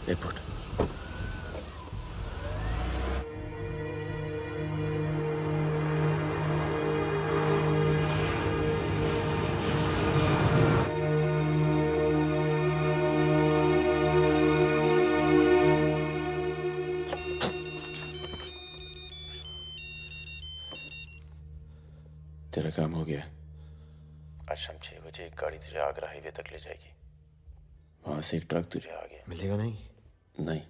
ले पुट। तेरा काम हो गया। आज शाम 6 बजे एक गाड़ी तुझे आगरा हाईवे तक ले जाएगी। वहां से एक ट्रक तुझे आगे मिलेगा नहीं? नहीं,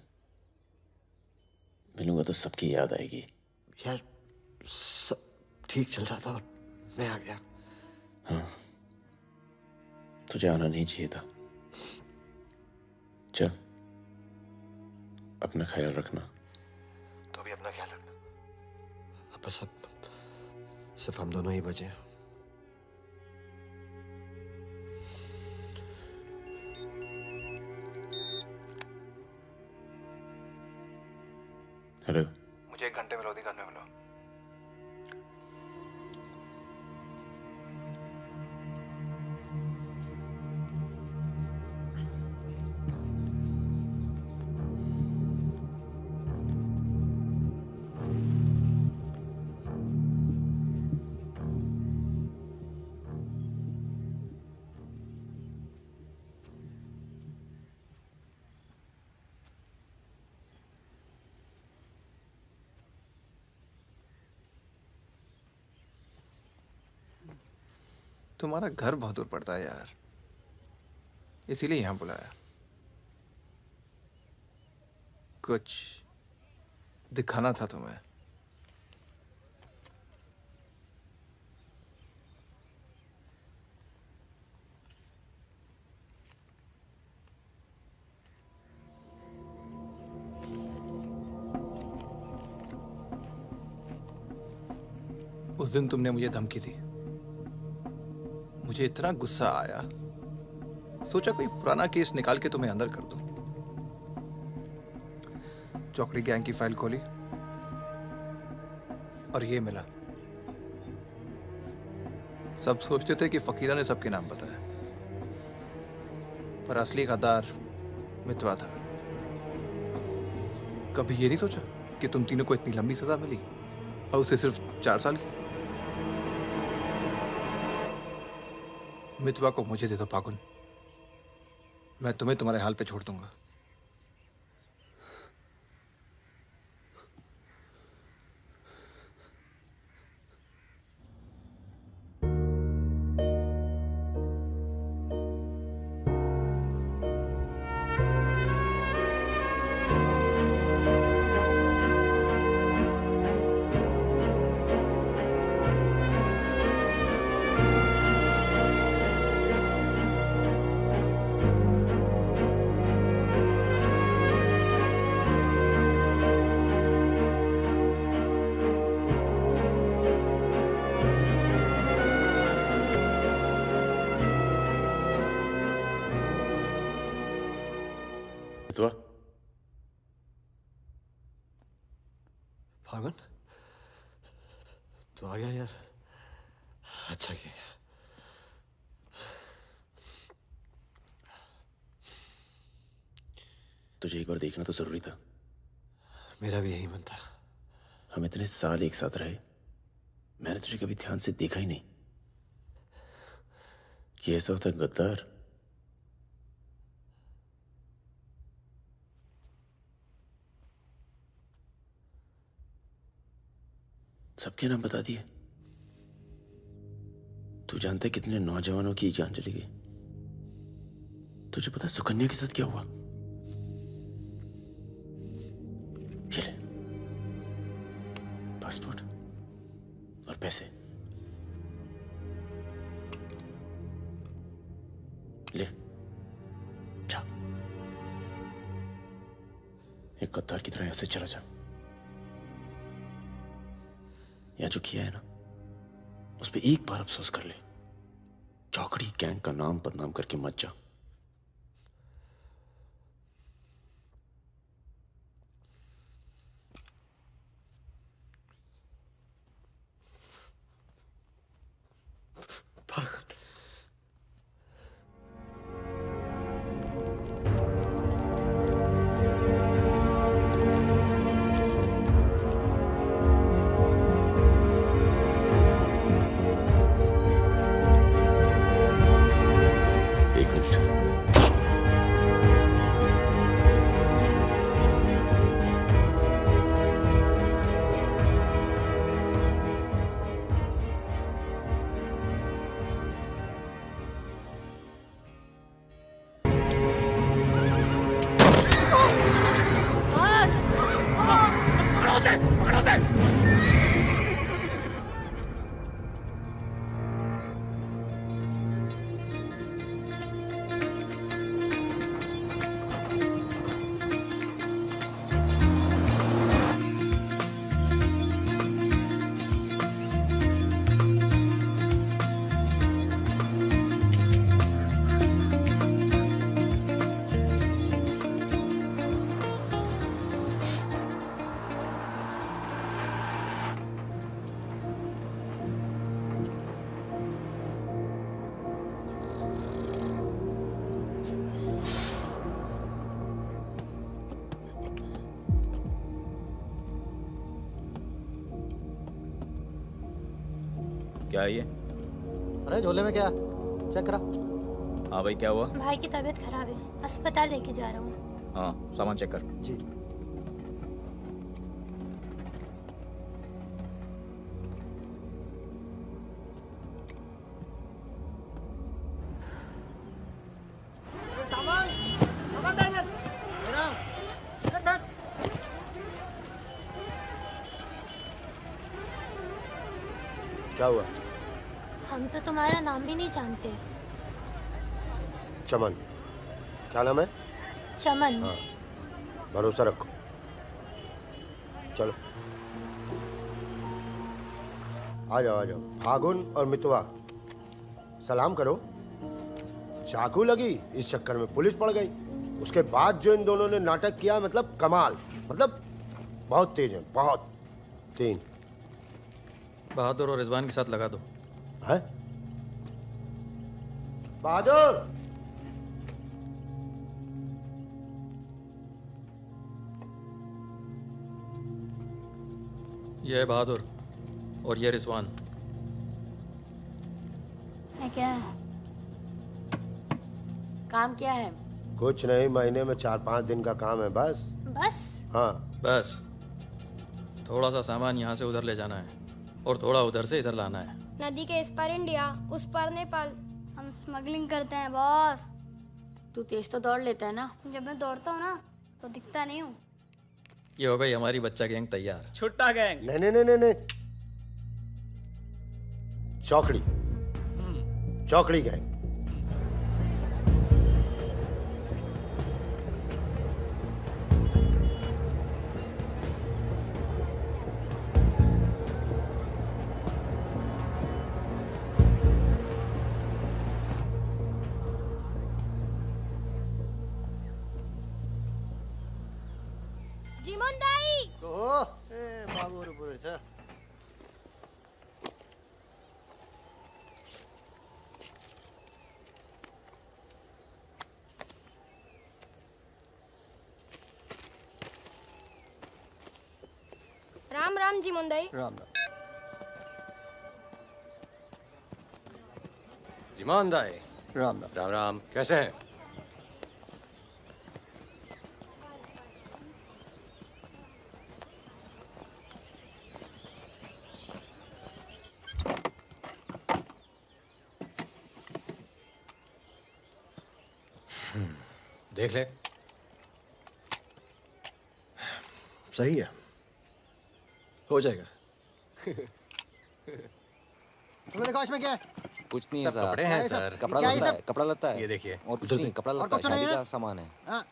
मिलूंगा तो सबकी याद आएगी। यार सब ठीक चल रहा था और मैं आ गया। हाँ, तुझे आना नहीं चाहिए था। चल, अपना ख्याल रखना। तो भी अपना ख्याल रखना। अब बस अब सिर्फ हम दोनों ही बचे हैं। हेलो, मुझे 1 घंटे में लोधीगंज में मिलो। तुम्हारा घर बहुत दूर पड़ता है यार, इसीलिए यहाँ बुलाया। कुछ दिखाना था तुम्हें। उस दिन तुमने मुझे धमकी दी, मुझे इतना गुस्सा आया, सोचा कोई पुराना केस निकाल के तुम्हें अंदर कर दूं। चौकड़ी गैंग की फाइल खोली और ये मिला। सब सोचते थे कि फकीरा ने सबके नाम बताया, पर असली गद्दार मितवा था। कभी ये नहीं सोचा कि तुम तीनों को इतनी लंबी सजा मिली और उसे सिर्फ 4 साल की। मितवा को मुझे दे दो फागुन, मैं तुम्हें तुम्हारे हाल पे छोड़ दूंगा। तो फागुन तो आ गया यार, अच्छा किया। तुझे एक बार देखना तो जरूरी था। मेरा भी यही मन था। हम इतने साल एक साथ रहे, मैंने तुझे कभी ध्यान से देखा ही नहीं। ये ऐसा होता है गद्दार। सबके नाम बता दिए। तू जानता है कितने नौजवानों की जान चली गई? तुझे पता है सुकन्या के साथ क्या हुआ? चले, पासपोर्ट और पैसे ले जा। एक गद्दार की तरह यहां से चला जा। या जो किया है ना, उस पर एक बार अफसोस कर ले। चौकड़ी गैंग का नाम बदनाम करके मत जा। क्या है ये? अरे झोले में क्या? चेक करा। हाँ भाई, क्या हुआ? भाई की तबीयत खराब है, अस्पताल लेके जा रहा हूँ। हाँ, सामान चेक कर। जी। क्या हुआ? हम तो तुम्हारा नाम भी नहीं जानते। चमन। क्या नाम है? चमन। हाँ, भरोसा रखो। चलो आ जाओ आ जाओ। फागुन और मितवा सलाम करो। चाकू लगी, इस चक्कर में पुलिस पड़ गई। उसके बाद जो इन दोनों ने नाटक किया, मतलब कमाल, मतलब बहुत तेज है, बहुत। 3 बहादुर और रिजवान के साथ लगा दो। है? बहादुर! ये है बहादुर और ये रिजवान। है क्या? काम क्या है? कुछ नहीं, महीने में 4-5 दिन का काम है बस। बस? हाँ। बस थोड़ा सा सामान यहाँ से उधर ले जाना है और थोड़ा उधर से इधर लाना है। नदी के इस पार इंडिया, उस पार नेपाल। हम स्मगलिंग करते हैं बॉस। तू तेज तो दौड़ लेता है ना? जब मैं दौड़ता हूँ ना तो दिखता नहीं हूँ। ये हो गई हमारी बच्चा गैंग तैयार। छुट्टा गैंग। नहीं नहीं नहीं नहीं नहीं, चौकड़ी। चौकड़ी गैंग। जीमन दाई। बाबू रे पूरे छ। राम राम जीमन दाई। राम राम। जिमान दाई। राम राम। राम राम, कैसे हैं? देख ले। सही है। हो जाएगा। तुमने देखा इसमें क्या है? कुछ नहीं है सब सर। कपड़े हैं सर। कपड़ा क्या है लता सब? है, कपड़ा लता है। ये देखिए। और कुछ उधर नहीं, देख। कपड़ा और लता है, कुछ नहीं शादी है? का सामान है। हाँ।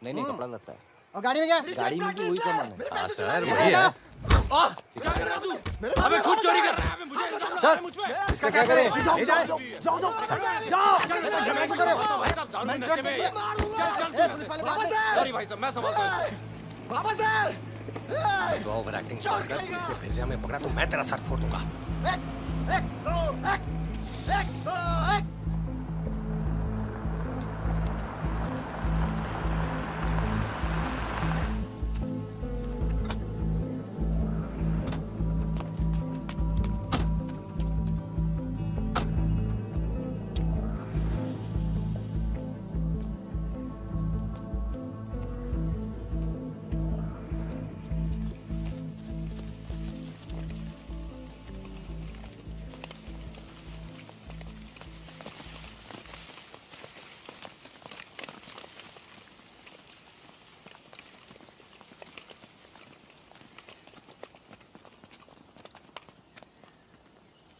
नहीं कपड़ा लता है। और गाड़ी में क्या? गाड़ी में भी वही सामान है। हाँ सर, वही है। अबे खुद चोरी कर रहा है। सर, इसका क्या करें? जाओ जाओ जाओ जाओ जाओ। झगड़ा क्यों कर रहे हो? भाई साहब, दारू नशे में। ए, पुलिस वाले बात है। सॉरी भाई साहब, मैं संभालता हूँ। वापस आ। तो ओवर एक्टिंग स्टार्ट कर। पुलिस ने फिर से हमें पकड़ा तो मैं तेरा सर फोड़ दूंगा। एक दो एक।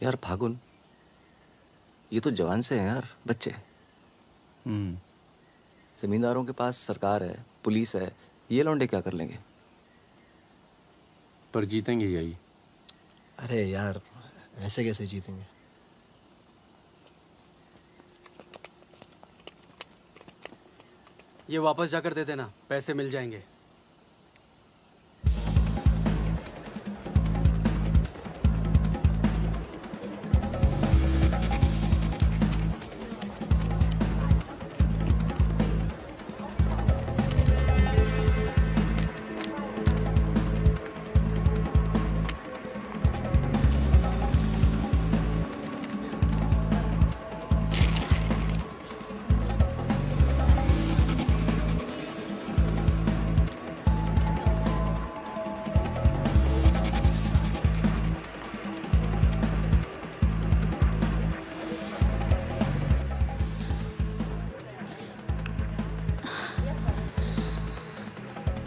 यार फागुन, ये तो जवान से हैं यार, बच्चे। जमींदारों के पास सरकार है, पुलिस है, ये लौंडे क्या कर लेंगे? पर जीतेंगे यही। अरे यार, ऐसे कैसे जीतेंगे? ये वापस जाकर दे देना, पैसे मिल जाएंगे।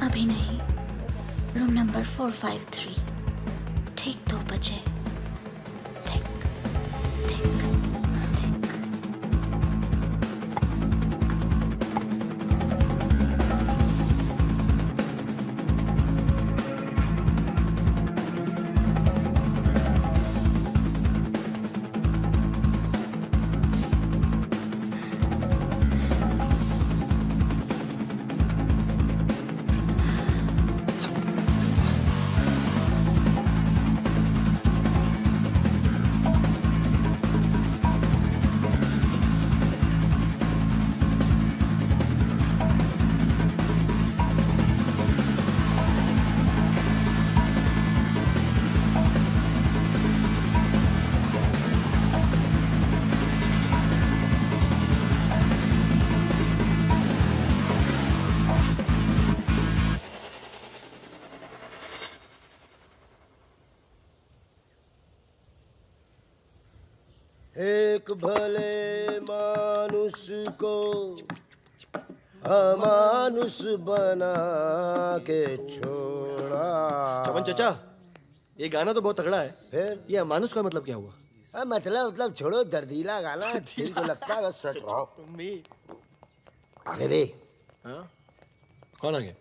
अभी नहीं, रूम नंबर 453, ठीक 2 बजे। ठीक ठीक ठीक। एक भले मानुष को अमानुष बना के छोड़ा। चमन चचा, ये गाना तो बहुत तगड़ा है। फिर ये अमानुष का मतलब क्या हुआ? मतलब छोड़ो, दर्दीला गाना दिल को लगता है बस सट रहा आगे भी। हाँ? कौन आ गया?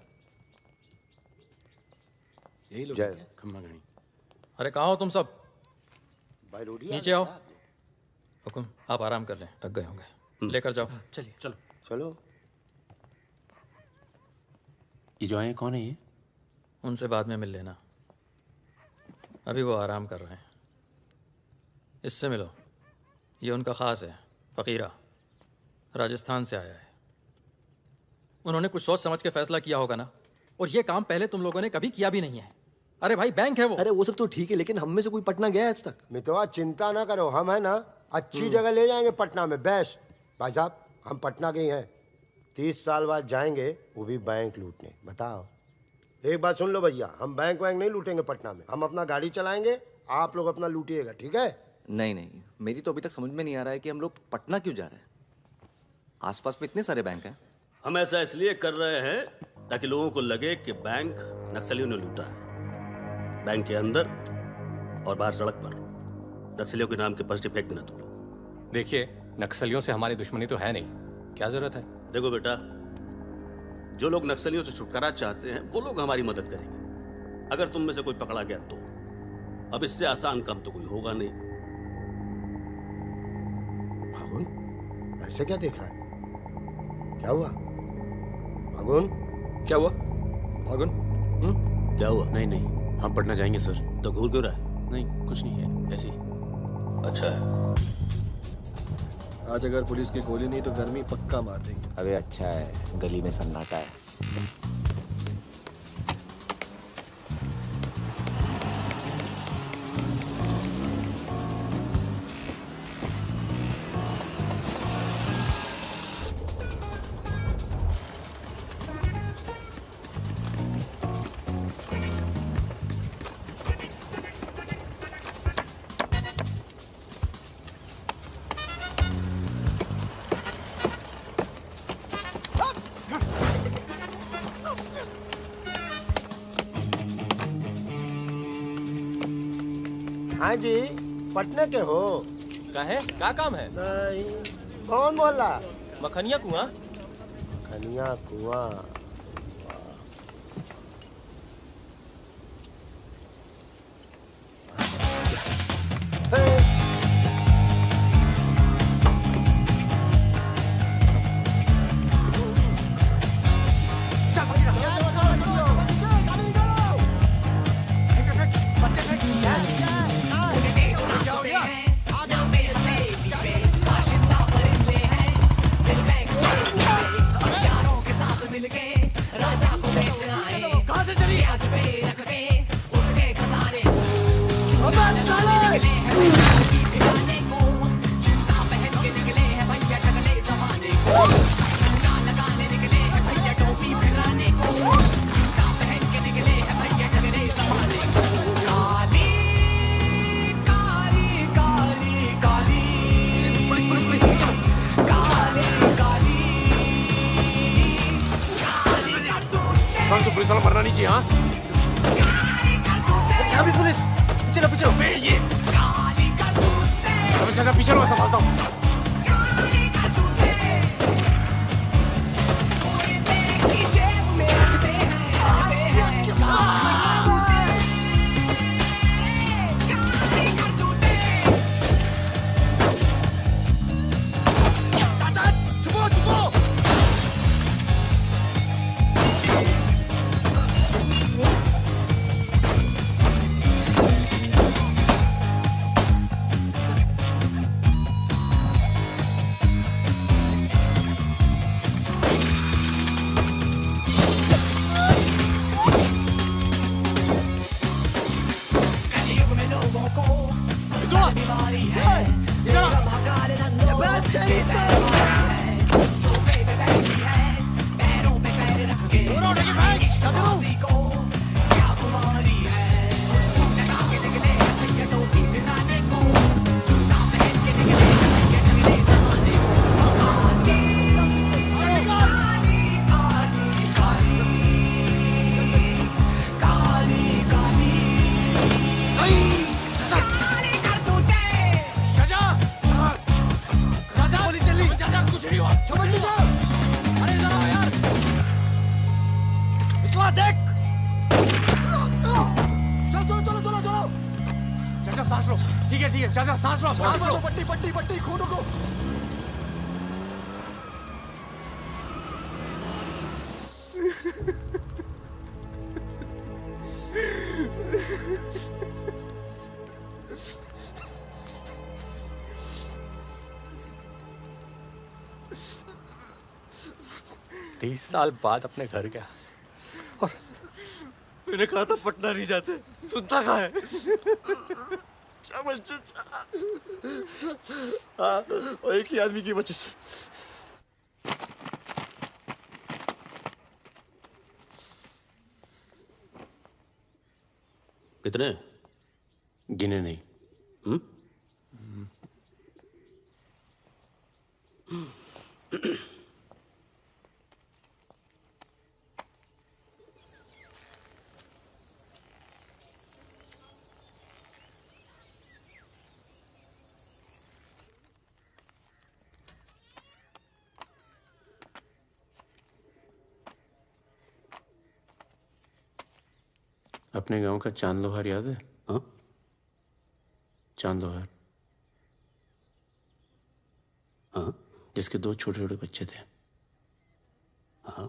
यही लोग जय खम्मा गणी। अरे कहाँ हो तुम सब? भाई रोटी नीचे आओ। हुकुम, आप आराम कर लें, थक गए होंगे। लेकर जाओ। चलिए चलो। चलो। ये जो आए कौन है ये? उनसे बाद में मिल लेना, अभी वो आराम कर रहे हैं। इससे मिलो, ये उनका ख़ास है, फ़कीरा, राजस्थान से आया है। उन्होंने कुछ सोच समझ के फैसला किया होगा ना, और ये काम पहले तुम लोगों ने कभी किया भी नहीं है। अरे भाई, बैंक है वो। अरे वो सब तो ठीक है, लेकिन हम में से कोई पटना गया है आज तक? मितवा चिंता ना करो, हम है ना अच्छी जगह ले जाएंगे पटना में, बेस्ट। भाई साहब, हम पटना के ही हैं, 30 साल बाद जाएंगे, वो भी बैंक लूटने। बताओ, एक बात सुन लो भैया, हम बैंक वैंक नहीं लूटेंगे पटना में, हम अपना गाड़ी चलाएंगे, आप लोग अपना लूटिएगा, ठीक है? नहीं नहीं, मेरी तो अभी तक समझ में नहीं आ रहा है कि हम लोग पटना क्यों जा रहे हैं। आसपास में इतने सारे बैंक हैं। हम ऐसा इसलिए कर रहे हैं ताकि लोगों को लगे कि बैंक नक्सलियों ने लूटा है। बैंक के अंदर और बाहर सड़क पर नक्सलियों के नाम के पर्चे फेंक देना तुम लोग। देखिए, नक्सलियों से हमारी दुश्मनी तो है नहीं, क्या जरूरत है? देखो बेटा, जो लोग नक्सलियों से छुटकारा चाहते हैं वो लोग हमारी मदद करेंगे। अगर तुम में से कोई पकड़ा गया तो अब इससे आसान काम तो कोई होगा नहीं। फागुन, ऐसे क्या देख रहा है? क्या हुआ फागुन? क्या हुआ फागुन? क्या हुआ? नहीं नहीं, हम पटना जाएंगे सर। तो घूर क्यों रहा है? नहीं, कुछ नहीं है, ऐसे ही। अच्छा है। आज अगर पुलिस की गोली नहीं तो गर्मी पक्का मार देंगे। अबे अच्छा है, गली में सन्नाटा है। हाँ जी, पटना के हो? क्या है? क्या काम है? नहीं, कौन बोला? मखनिया कुआं। खनिया कुआं। तो पुलिस वाला मरना नहीं चाहिए। हाँ यहाँ भी पुलिस। चलो पीछे ये चाचा पीछे लो, संभालता हूँ। साल बाद अपने घर गया और मैंने कहा था पटना नहीं जाते, सुनता कहाँ है? और एक ही आदमी की वजह से। कितने? गिने नहीं। अपने गांव का चांद लोहार याद है? हाँ? चांद लोहार, हाँ? जिसके 2 छोटे छोटे बच्चे थे। हाँ?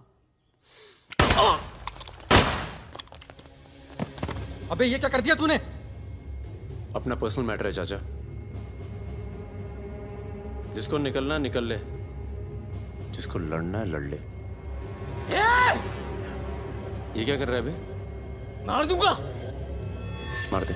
अबे ये क्या कर दिया तूने? अपना पर्सनल मैटर है चाचा, जिसको निकलना निकल ले, जिसको लड़ना है लड़ ले। ये क्या कर रहा है बे? मार दूंगा। मार दे।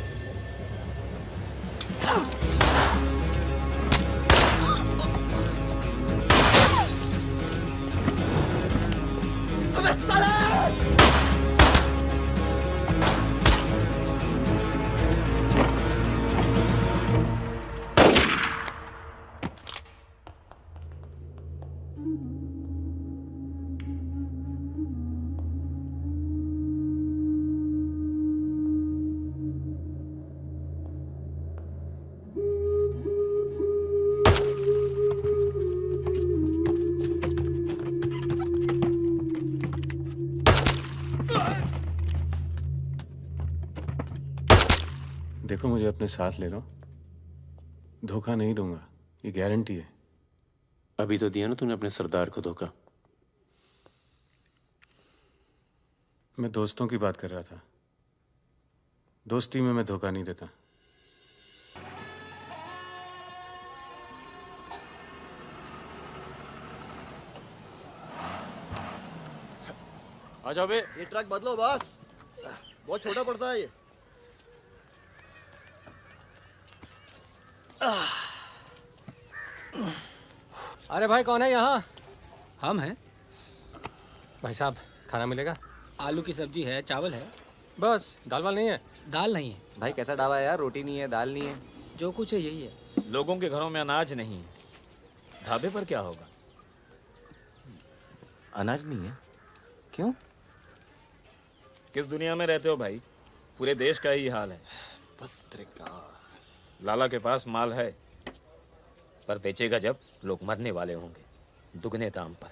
देखो मुझे अपने साथ ले लो, धोखा नहीं दूंगा, ये गारंटी है। अभी तो दिया ना तूने अपने सरदार को धोखा। मैं दोस्तों की बात कर रहा था, दोस्ती में मैं धोखा नहीं देता। आ जाओ बे। ये ट्रक बदलो बस, बहुत छोटा पड़ता है ये। अरे भाई कौन है यहाँ? हम हैं। भाई साहब खाना मिलेगा? आलू की सब्जी है, चावल है, बस। दाल वाल नहीं है? दाल नहीं है। भाई कैसा ढाबा है यार, रोटी नहीं है, दाल नहीं है। जो कुछ है यही है। लोगों के घरों में अनाज नहीं है, ढाबे पर क्या होगा? अनाज नहीं है? क्यों? किस दुनिया में रहते हो भाई? पूरे देश का ही हाल है। पत्रकार। लाला के पास माल है, पर बेचेगा जब लोग मरने वाले होंगे, दुगने दाम पर।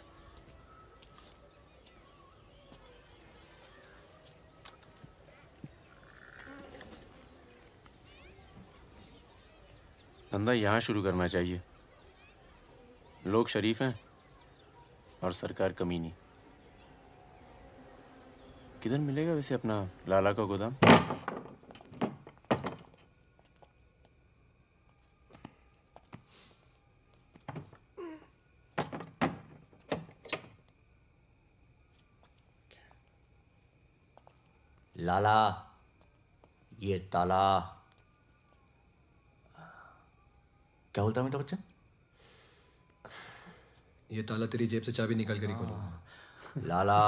धंधा यहाँ शुरू करना चाहिए। लोग शरीफ हैं और सरकार कमीनी। किधर मिलेगा वैसे अपना लाला का गोदाम? लाला, ये ताला। क्या बोलता है मेरा बच्चा? ये ताला तेरी जेब से चाबी निकाल कर ही खोलूंगा। लाला,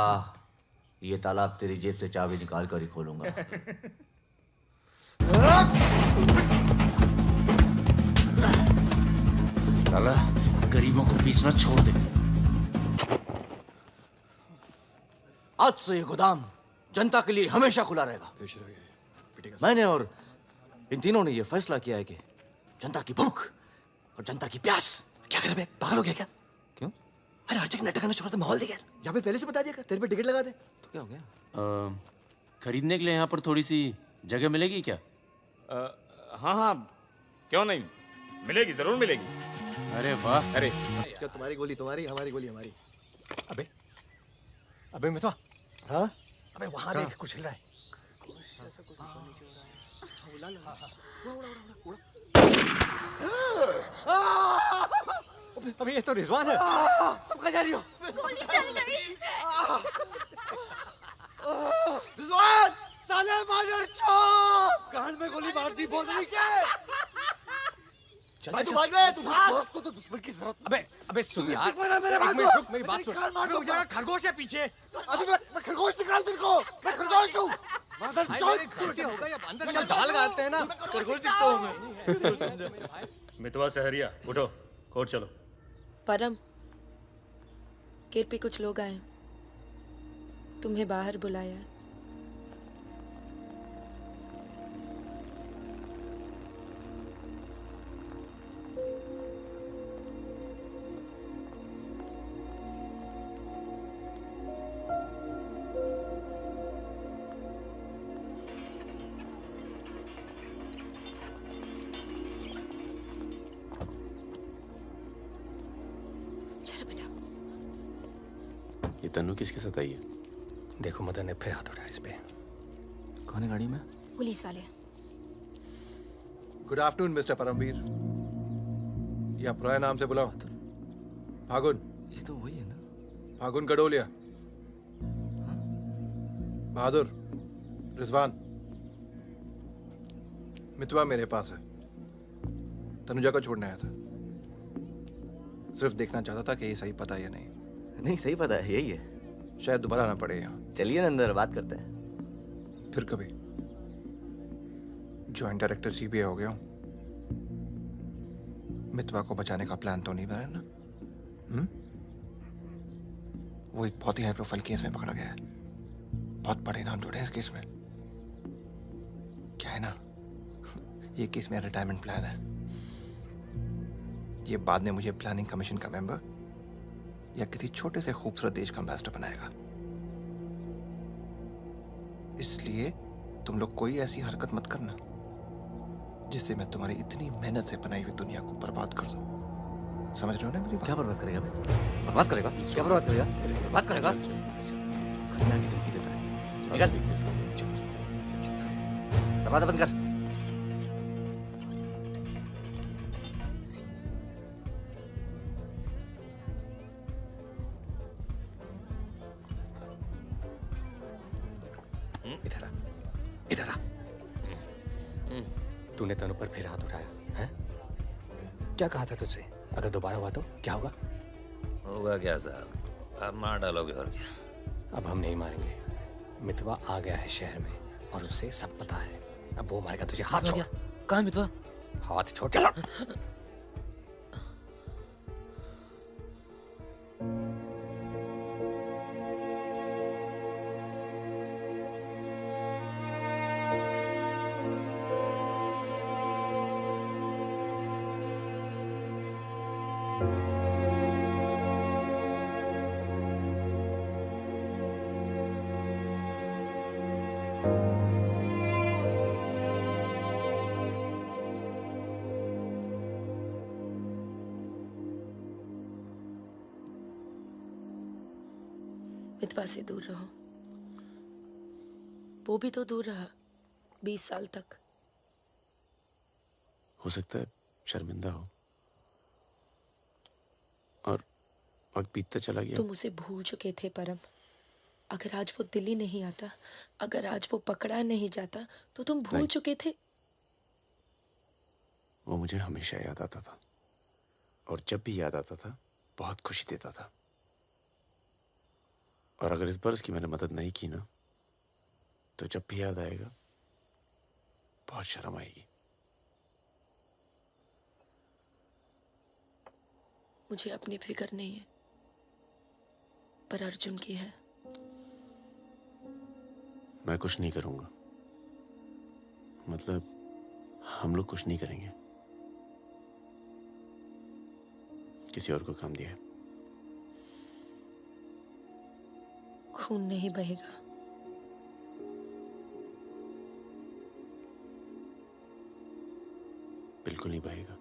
ये ताला अब तेरी जेब से चाबी निकाल कर ही खोलूंगा। लाला, गरीबों को पीसना छोड़ दे। आज से ये गोदाम जनता के लिए हमेशा खुला रहेगा। मैंने और इन तीनों ने ये फैसला किया है कि जनता की भूख और जनता की प्यास। क्या कर रहे बे? पागल हो गया क्या? क्यों? अरे हर जगह नाटक करना छोड़ दे, माहौल दे यार। या फिर पहले से बता दिया कर, तेरे पे टिकट लगा दे। तो क्या हो गया? खरीदने के लिए यहाँ पर थोड़ी सी जगह मिलेगी क्या? हाँ हाँ, क्यों नहीं, मिलेगी, जरूर मिलेगी। अरे वाह। अरे क्या तुम्हारी गोली तुम्हारी, हमारी गोली हमारी। अबे अबे मितवा, हाँ अबे वहां देख कुछ हिल रहा है। अबे ये तो रिजवान है। तुम कहाँ जा रही हो? गोली चल गई। रिजवान, साले मादर चौक, कान में गोली मार दी, बोल रही क्या? भाई तू भाग ले, तू दोस्त तो दुश्मन की जरूरत। अबे सुन यार, मेरे बात रुक, मेरी बात सुन। मुझे खरगोश है पीछे। अभी मैं खरगोश दिखा तेरे को, मैं खरगोश हूँ। मादर चौक, गलती हो गई, अब अंदर चल, जाल लगाते हैं ना, खरगोश दिखता हूँ मैं। मितवा सहरिया, उठो, कोर्ट चलो। परम, गेट पे कुछ लोग आए, तुम्हें बाहर बुलाया। ये तन्नू किसके साथ आई है? देखो मदन ने फिर हाथ उठाया इस पे। कौन है गाड़ी में? पुलिस वाले। Good afternoon mister Paramvir. या पुराने नाम से बुलाओ। फागुन। ये तो वही है ना? फागुन गडोलिया। बहादुर, रिजवान। मितवा मेरे पास है, तनुजा को छोड़ने आया था। सिर्फ देखना चाहता था कि ये सही पता है या नहीं। नहीं, सही पता है, यही है। शायद दोबारा ना पड़े यहाँ। चलिए ना अंदर बात करते हैं। फिर कभी। जॉइंट डायरेक्टर सीबीआई हो गया हूँ। मितवा को बचाने का प्लान तो नहीं बना ना? वो एक बहुत ही हाई प्रोफाइल केस में पकड़ा गया है। बहुत बड़े नाम जुड़े हैं इस केस में। क्या है ना, ये केस मेरा रिटायरमेंट प्लान है। ये बाद में मुझे प्लानिंग कमीशन का मेंबर या किसी छोटे से खूबसूरत देश का एम्बेसडर बनाएगा। इसलिए तुम लोग कोई ऐसी हरकत मत करना जिससे मैं तुम्हारी इतनी मेहनत से बनाई हुई दुनिया को बर्बाद कर दूं। समझ रहे हो ना मेरी बात? क्या बर्बाद करेगा बे? बर्बाद करेगा? क्या बर्बाद करेगा? बर्बाद करेगा? खन्ना की धमकी देता है। निकल। दरवाजा बंद कर। इधर आ, इधर आ। तूने तनु पर फिर हाथ उठाया है? क्या कहा था तुझसे? अगर दोबारा हुआ तो क्या होगा? होगा क्या साहब, आप मार डालोगे और क्या? अब हम नहीं मारेंगे। मितवा आ गया है शहर में और उसे सब पता है। अब वो मारेगा तुझे। हाथ छोड़। कहाँ है मितवा? हाथ छोड़। चलो। मितवा से दूर रहो। वो भी तो दूर रहा 20 साल तक। हो सकता है शर्मिंदा हो और वक्त बीतता चला गया। तुम उसे भूल चुके थे परम। अगर आज वो दिल्ली नहीं आता, अगर आज वो पकड़ा नहीं जाता, तो तुम भूल चुके थे। वो मुझे हमेशा याद आता था और जब भी याद आता था बहुत खुशी देता था। और अगर इस बार उसकी मैंने मदद नहीं की ना, तो जब भी याद आएगा बहुत शर्म आएगी। मुझे अपनी फिक्र नहीं है, पर अर्जुन की है। मैं कुछ नहीं करूंगा, मतलब हम लोग कुछ नहीं करेंगे। किसी और को काम दिया है। खून नहीं बहेगा। बिल्कुल नहीं बहेगा।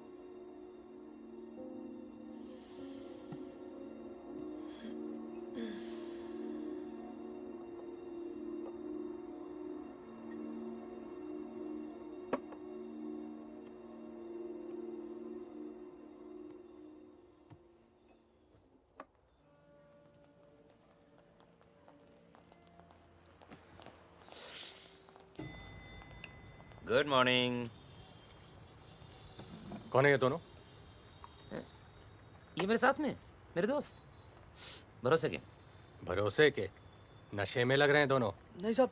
Good morning. कौन है ये दोनों? ये मेरे साथ में मेरे दोस्त। भरोसे के? भरोसे के? नशे में लग रहे हैं दोनों। नहीं साहब,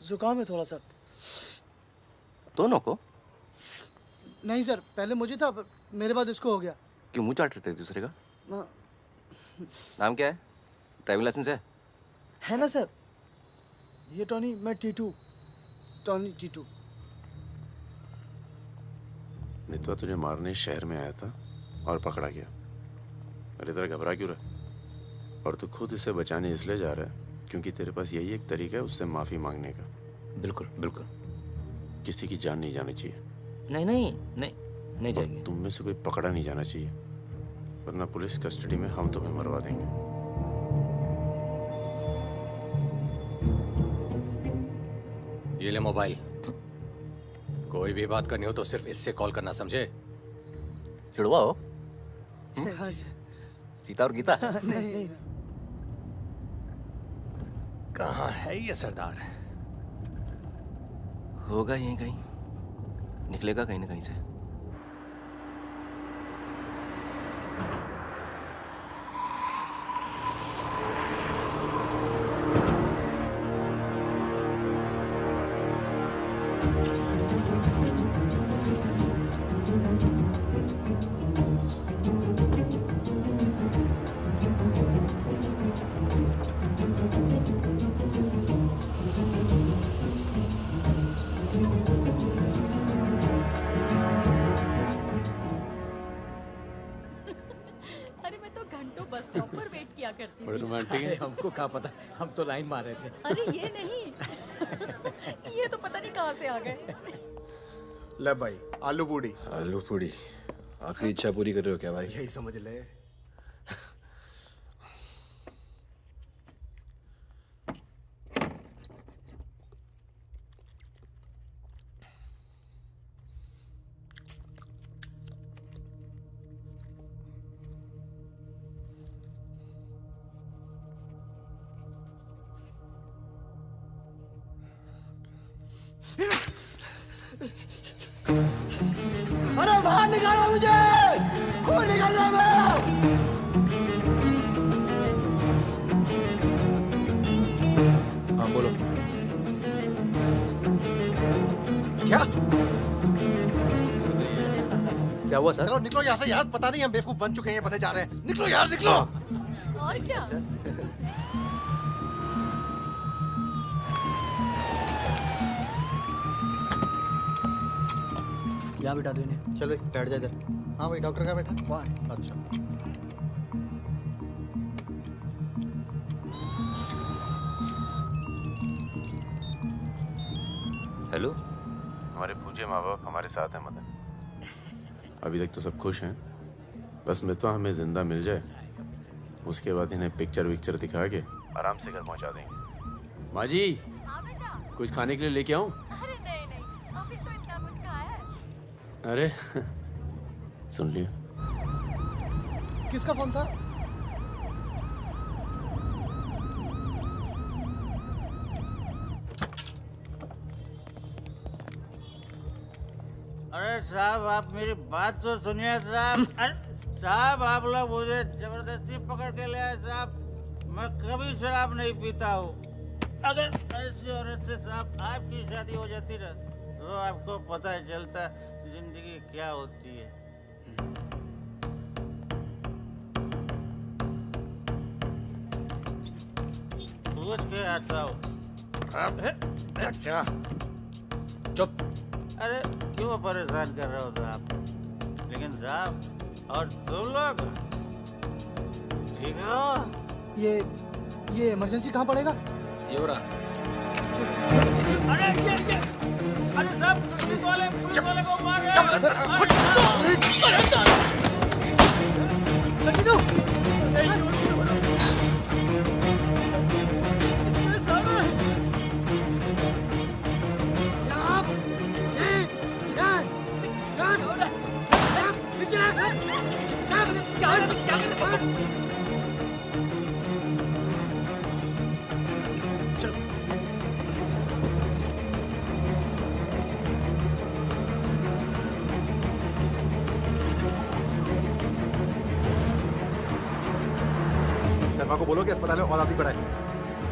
जुकाम है थोड़ा सा। दोनों को? नहीं सर, पहले मुझे था, पर मेरे बाद इसको हो गया। क्यों मुंह चाट रहे थे एक दूसरे का? हाँ। नाम क्या है? ड्राइविंग लाइसेंस है ना सर? ये टॉनी, मैं टीटू। टॉनी टीटू। मितवा तुझे मारने शहर में आया था और पकड़ा गया। अरे तेरा घबरा क्यों रहा? और तू खुद इसे बचाने इसलिए जा रहा है क्योंकि तेरे पास यही एक तरीका है उससे माफी मांगने का। बिल्कुल बिल्कुल। किसी की जान नहीं जानी चाहिए। नहीं नहीं नहीं नहीं जाएगी। तुम में से कोई पकड़ा नहीं जाना चाहिए, वरना पुलिस कस्टडी में हम तुम्हें मरवा देंगे। ये ले मोबाइल। कोई भी बात करनी हो तो सिर्फ इससे कॉल करना, समझे? जुड़वा हो? हाँ सर। सीता और गीता? नहीं। कहाँ है ये सरदार? होगा यहीं कहीं, निकलेगा कहीं ना कहीं से। अरे मैं तो घंटों बस स्टॉप पर वेट किया करती बड़े थी। रोमांटिक है। हमको क्या पता, हम तो लाइन मार रहे थे। अरे ये नहीं ये तो पता नहीं कहाँ से आ गए। ले भाई, आलू पूड़ी। आलू पूड़ी? आखिरी इच्छा पूरी कर रहे हो क्या भाई? यही समझ ले। अरे बाहर निकालो मुझे, खून निकल रहा है मेरा। हाँ बोलो। क्या क्या हुआ सर? चलो निकलो यहाँ से यार, पता नहीं हम बेवकूफ बन चुके हैं, बने जा रहे हैं। निकलो यार, निकलो। और क्या? यहाँ बिठा दो इन्हें। चलो बैठ जा इधर। हाँ भाई, डॉक्टर का बैठा वहाँ। अच्छा। हेलो। हमारे पूज्य माँ बाप हमारे साथ हैं मदन। अभी तक तो सब खुश हैं, बस मितवा हमें जिंदा मिल जाए, उसके बाद इन्हें पिक्चर विक्चर दिखा के आराम से घर पहुंचा देंगे। माँ जी, कुछ खाने के लिए लेके आऊं? अरे नहीं नहीं, ऑफिस तो इतना कुछ खाया है। अरे सुन लिया। किसका फोन था? अरे साहब, आप मेरी बात तो सुनिए साहब। अरे साहब, आप लोग मुझे जबरदस्ती पकड़ के ले आए साहब। मैं कभी शराब नहीं पीता हूँ। अगर ऐसी औरत से साहब आपकी शादी हो जाती ना, तो आपको पता चलता जिंदगी क्या होती है। पूछ के आता हूँ। अच्छा चुप। अरे क्यों परेशान कर रहे हो साहब? लेकिन साहब, और तुम लोग ठीक हो? ये इमरजेंसी कहाँ पड़ेगा? ये हो रहा। अरे साहब, पुलिस वाले को मार रहे शर्मा को बोलो कि अस्पताल में और आदमी पड़ा है।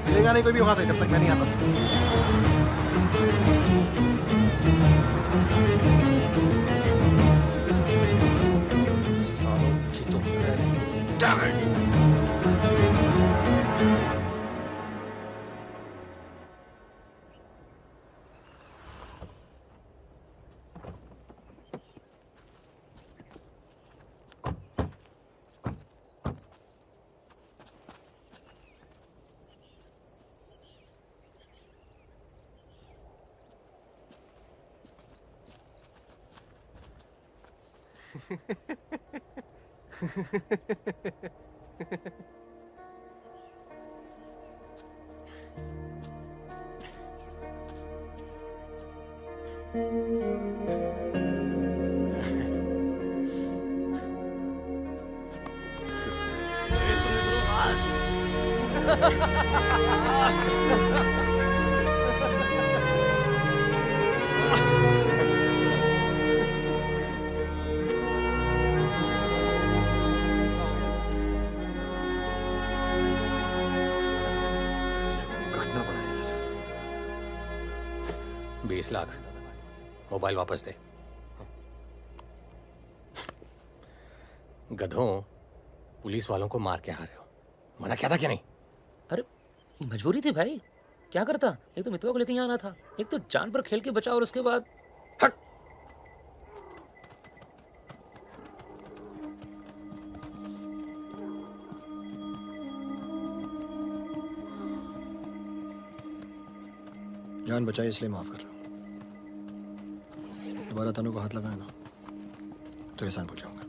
मिलेगा नहीं कोई भी वहां से जब तक मैं नहीं आता। सालों की तो Damn it! काटना पड़ा यार। 20 लाख मोबाइल वापस दे। गधों, पुलिस वालों को मार के आ रहे हो, मना क्या था कि नहीं? अरे मजबूरी थी भाई, क्या करता। एक तो मितवा को लेके यहाँ आना था, एक तो जान पर खेल के बचा, और उसके बाद हट। जान बचाई इसलिए माफ कर रहा हूँ। दोबारा तनु को हाथ लगाए ना तो एहसान भूल जाऊंगा।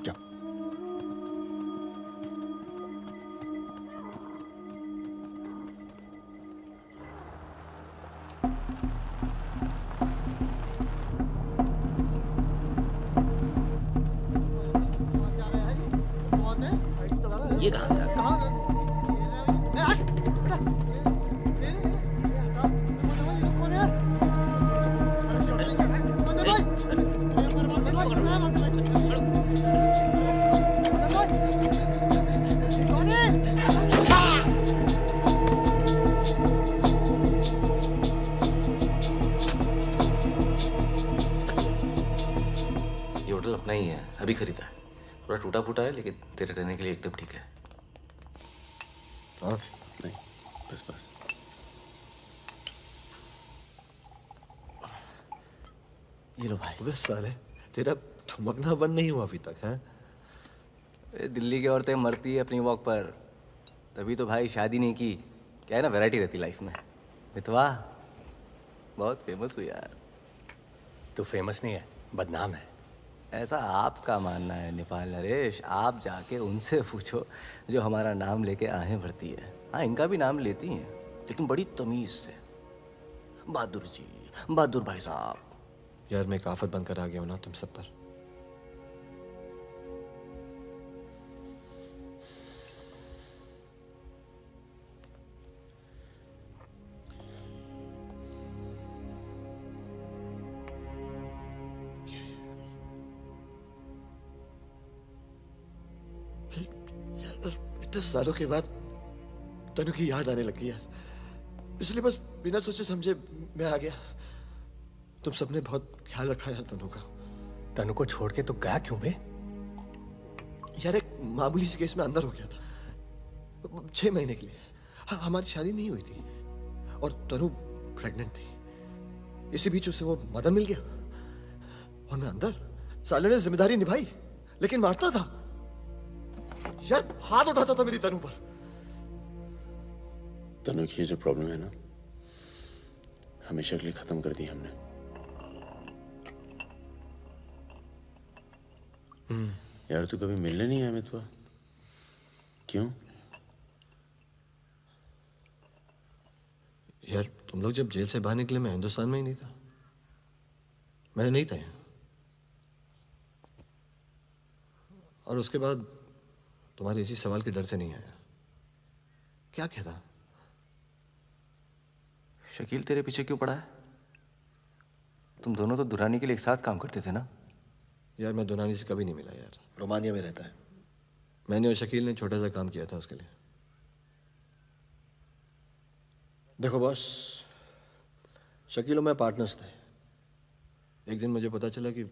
जाओ। ये कहाँ से आ गया? ये होटल अपना ही है, अभी खरीदा है। थोड़ा टूटा फूटा है लेकिन तेरे रहने के लिए एकदम ठीक है। और नहीं, बस बस। ये लो भाई। अबे साले, तेरा थमकना बंद नहीं हुआ अभी तक है? दिल्ली की औरतें मरती है अपनी वॉक पर, तभी तो भाई शादी नहीं की। क्या है ना, वैरायटी रहती लाइफ में। मितवा बहुत फेमस हुई यार। तू फेमस नहीं है, बदनाम है। ऐसा आपका मानना है नेपाल नरेश। आप जाके उनसे पूछो जो हमारा नाम लेके आहें भरती है। हाँ, इनका भी नाम लेती हैं, लेकिन बड़ी तमीज से। बहादुर जी, बहादुर भाई साहब। यार मैं एक आफत बनकर आ गया हूं ना तुम सब पर। इतने सालों के बाद तनु की याद आने लगी यार, इसलिए बस बिना सोचे समझे मैं आ गया। तुम सबने बहुत ख्याल रखा यार तनु का। तनु को छोड़ के तो गया क्यों बे? यार एक मामूली सी केस में अंदर हो गया था 6 महीने के लिए। हाँ, हमारी शादी नहीं हुई थी और तनु प्रेग्नेंट थी। इसी बीच उसे वो मदन मिल गया और मैं अंदर। साले ने जिम्मेदारी निभाई लेकिन मारता था यार, हाथ उठाता था मेरी तनु पर। तनु की जो प्रॉब्लम है ना, हमेशा के लिए खत्म कर दी हमने। यार तू कभी मिलने नहीं आया मितवा? क्यों? यार तुम लोग जब जेल से बाहर निकले मैं हिंदुस्तान में ही नहीं था। मैं नहीं था यहाँ। और उसके बाद तुम्हारे इसी सवाल के डर से नहीं आया। क्या कहता? शकील तेरे पीछे क्यों पड़ा है? तुम दोनों तो दुरानी के लिए एक साथ काम करते थे ना? यार मैं दुरानी से कभी नहीं मिला यार, रोमानिया में रहता है। मैंने और शकील ने छोटा सा काम किया था उसके लिए। देखो बॉस, शकील और मैं पार्टनर्स थे। एक दिन मुझे पता चला कि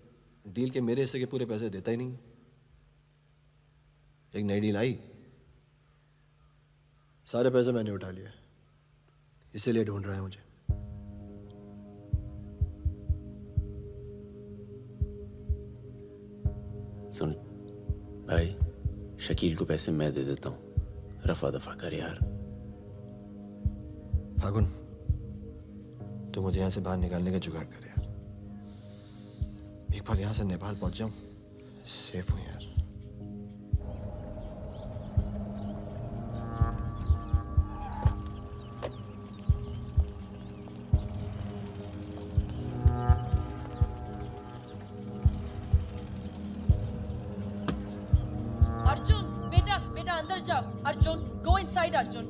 डील के मेरे हिस्से के पूरे पैसे देता ही नहीं। एक नई डील आई, सारे पैसे मैंने उठा लिए। इसीलिए ढूंढ रहा है मुझे। सुन भाई, शकील को पैसे मैं दे देता हूँ, रफा दफा कर यार। फागुन, तो मुझे यहाँ से बाहर निकालने का जुगाड़ कर यार। एक बार यहाँ से नेपाल पहुँच जाऊँ, सेफ हूँ यार। अर्जुन, बेटा बेटा अंदर जाओ। Arjun, go inside Arjun.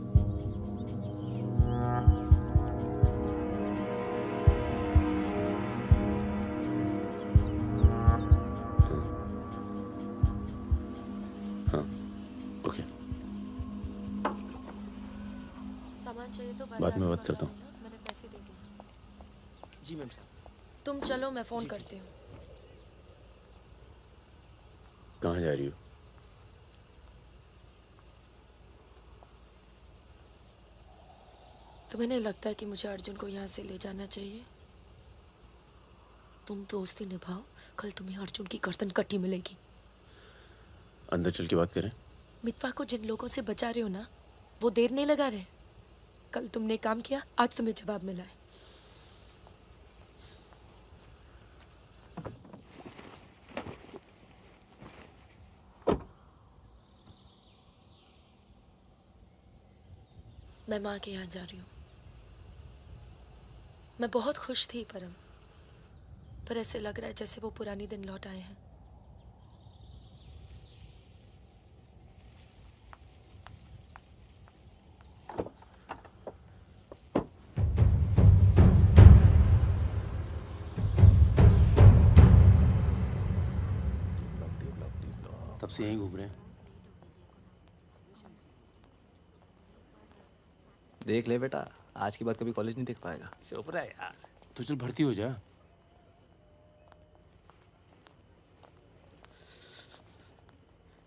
सामान चाहिए तो बाद में बात करता हूँ। मैंने पैसे दे दिए। जी मैम साहब। तुम चलो, मैं फोन करती हूँ। कहाँ जा रही हो? तुम्हें नहीं लगता है कि मुझे अर्जुन को यहाँ से ले जाना चाहिए? तुम दोस्ती निभाओ, कल तुम्हें अर्जुन की गर्दन कटी मिलेगी। अंदर चल के बात करें। मितवा को जिन लोगों से बचा रहे हो ना, वो देर नहीं लगा रहे। कल तुमने काम किया, आज तुम्हें जवाब मिला है। मैं माँ के यहाँ जा रही हूँ। मैं बहुत खुश थी परम, पर ऐसे लग रहा है जैसे वो पुरानी दिन लौट आए हैं। तब से यहीं घूम रहे हैं। देख ले बेटा, आज के बाद कभी कॉलेज नहीं देख पाएगा। चुप रहा यार, तो चल भर्ती हो जा।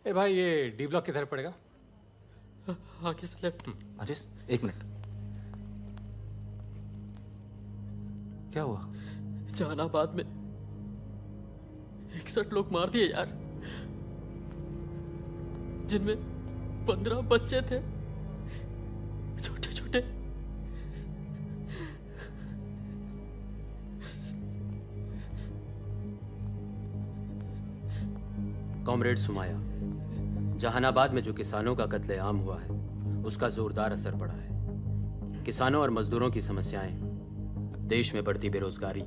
ए भाई, ये डी ब्लॉक किधर पड़ेगा? आगे से लेफ्ट। अजीज, 1 मिनट। क्या हुआ? जहानाबाद में 61 लोग मार दिए यार, जिनमें 15 बच्चे थे, छोटे छोटे। कॉमरेड सुमाया, जहानाबाद में जो किसानों का कत्लेआम हुआ है उसका जोरदार असर पड़ा है। किसानों और मजदूरों की समस्याएं, देश में बढ़ती बेरोजगारी,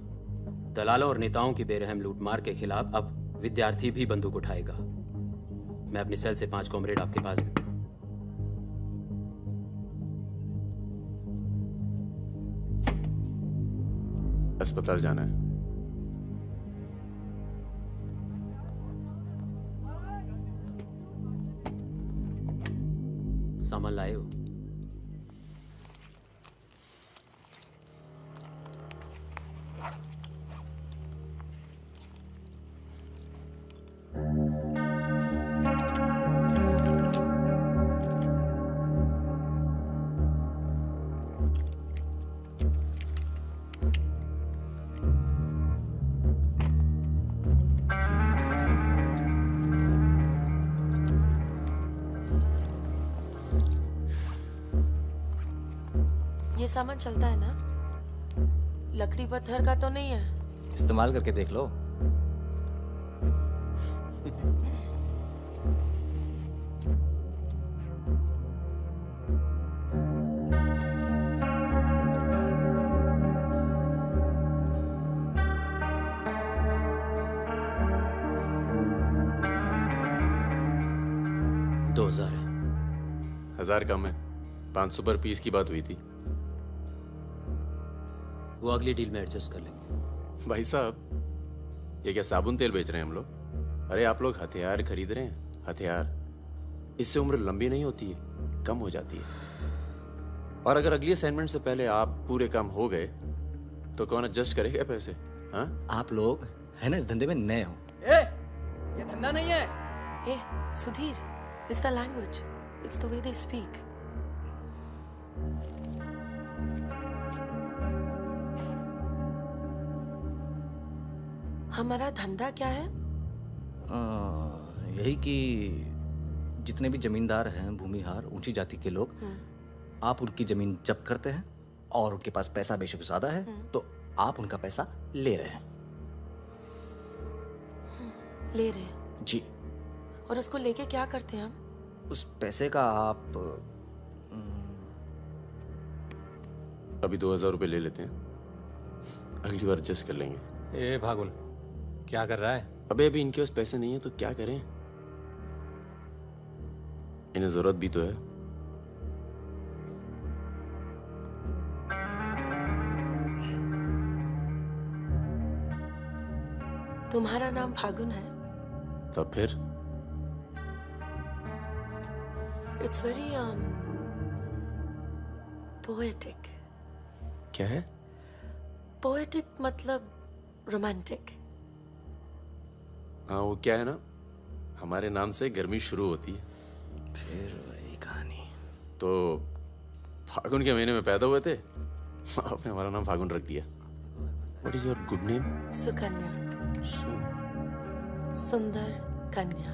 दलालों और नेताओं की बेरहम लूटमार के खिलाफ अब विद्यार्थी भी बंदूक उठाएगा। मैं अपनी सेल से 5 कॉमरेड आपके पास भी। अस्पताल जाना है। सामान लाए हो? ये सामान चलता है ना? लकड़ी पत्थर का तो नहीं है? इस्तेमाल करके देख लो। दो 2000 है। 1000 कम है, 500 पर पीस की बात हुई थी। वो अगली डील में एडजस्ट कर लेंगे। भाई साहब, ये क्या साबुन तेल बेच रहे हैं हम लोग? अरे आप लोग हथियार खरीद रहे हैं, हथियार। इससे उम्र लंबी नहीं होती है, कम हो जाती है। और अगर अगली असाइनमेंट से पहले आप पूरे काम हो गए तो कौन एडजस्ट करेगा पैसे? हाँ, आप लोग है ना इस धंधे में नए हो। ये धंधा नहीं है। Hey, Sudhir, it's the language. It's the way they speak. हमारा धंधा क्या है? यही कि जितने भी जमींदार हैं, भूमिहार, ऊंची जाति के लोग, आप उनकी जमीन जब्त करते हैं और उनके पास पैसा बेशक ज्यादा है तो आप उनका पैसा ले रहे हैं। ले रहे हैं? जी। और उसको लेके क्या करते हैं हम? उस पैसे का आप अभी 2000 रुपये ले लेते हैं, अगली बार एडजस्ट कर लेंगे। ए भागुल, क्या कर रहा है? अबे अभी इनके पास पैसे नहीं है तो क्या करें? इन्हें जरूरत भी तो है। तुम्हारा नाम फागुन है? तब फिर It's very poetic. क्या है? Poetic मतलब romantic. हाँ, वो क्या है ना, हमारे नाम से गर्मी शुरू होती है। फिर वही कहानी। तो फागुन के महीने में पैदा हुए थे, आपने हमारा नाम फागुन रख दिया। What is your good name? Sukanya. सुंदर कन्या।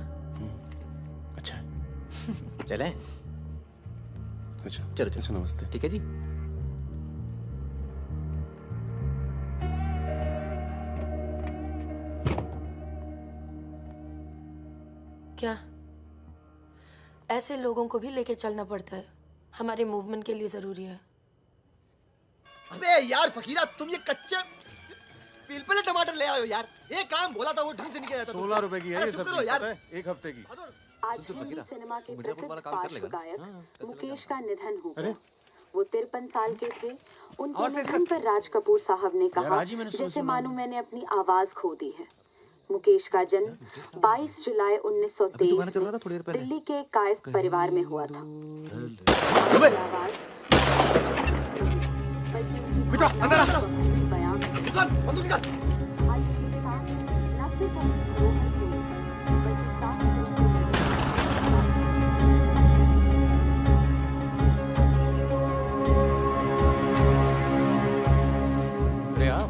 अच्छा। चलें? अच्छा चलो चलो, नमस्ते। ठीक है जी। क्या ऐसे लोगों को भी लेके चलना पड़ता है? हमारे मूवमेंट के लिए जरूरी है। अबे यार फकीरा, तुम ये कच्चे पिलपिले टमाटर ले आए हो यार। ये काम बोला था वो ढंग से नहीं किया जाता। 16 रुपए की है ये चुप सब्जी, करो यार। पता है? एक हफ्ते की। आज हिंदी सिनेमा के प्रसिद्ध पार्श्व गायक मुकेश का निधन हो गया। वो 53 साल के थे। उनके निधन पर राज कपूर साहब ने कहा, जैसे मानो मैंने अपनी आवाज खो दी है। मुकेश का जन्म 22 जुलाई 1923 में दिल्ली के कायस्थ परिवार में हुआ था। अरे आप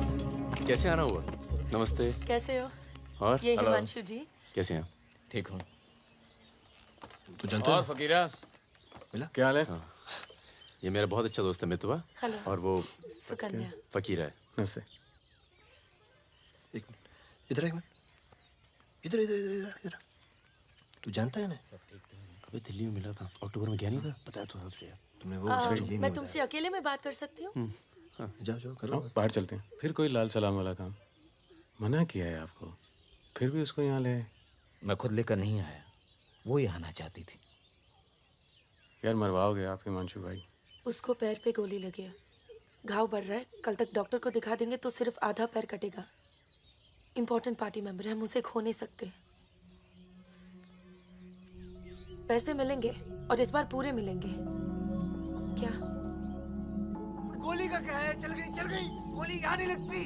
कैसे आना हुआ? नमस्ते। कैसे हो? और ये हिमांशु जी। कैसे हैं? ठीक हूँ। तू जानता है? और फकीरा मिला? क्या हाल है? हाँ। ये मेरा बहुत अच्छा दोस्त है मितवा। हेलो। और वो सुकन्या। फकीर है। नमस्ते। एक मिनट, इधर एक मिनट, इधर इधर इधर इधर इधर। तू जानता है ना? अबे दिल्ली में मिला था, अक्टूबर में गया नहीं था, बताया तो था तुझे। तुमने वो मैं तुमसे अकेले में बात कर सकती हूँ? जाओ जाओ करो। बाहर चलते हैं। फिर कोई लाल सलाम वाला काम। मना किया है आपको, फिर भी उसको यहाँ ले। मैं खुद लेकर नहीं आया, वो ही आना चाहती थी। यार मरवाओगे आप हिमांशु भाई। उसको पैर पे गोली लगी है, घाव बढ़ रहा है। कल तक डॉक्टर को दिखा देंगे तो सिर्फ आधा पैर कटेगा। इम्पोर्टेंट पार्टी मेंबर है, हम उसे खो नहीं सकते। पैसे मिलेंगे और इस बार पूरे मिलेंगे। क्या गोली का क्या है? चल गई गोली यहाँ नहीं लगती,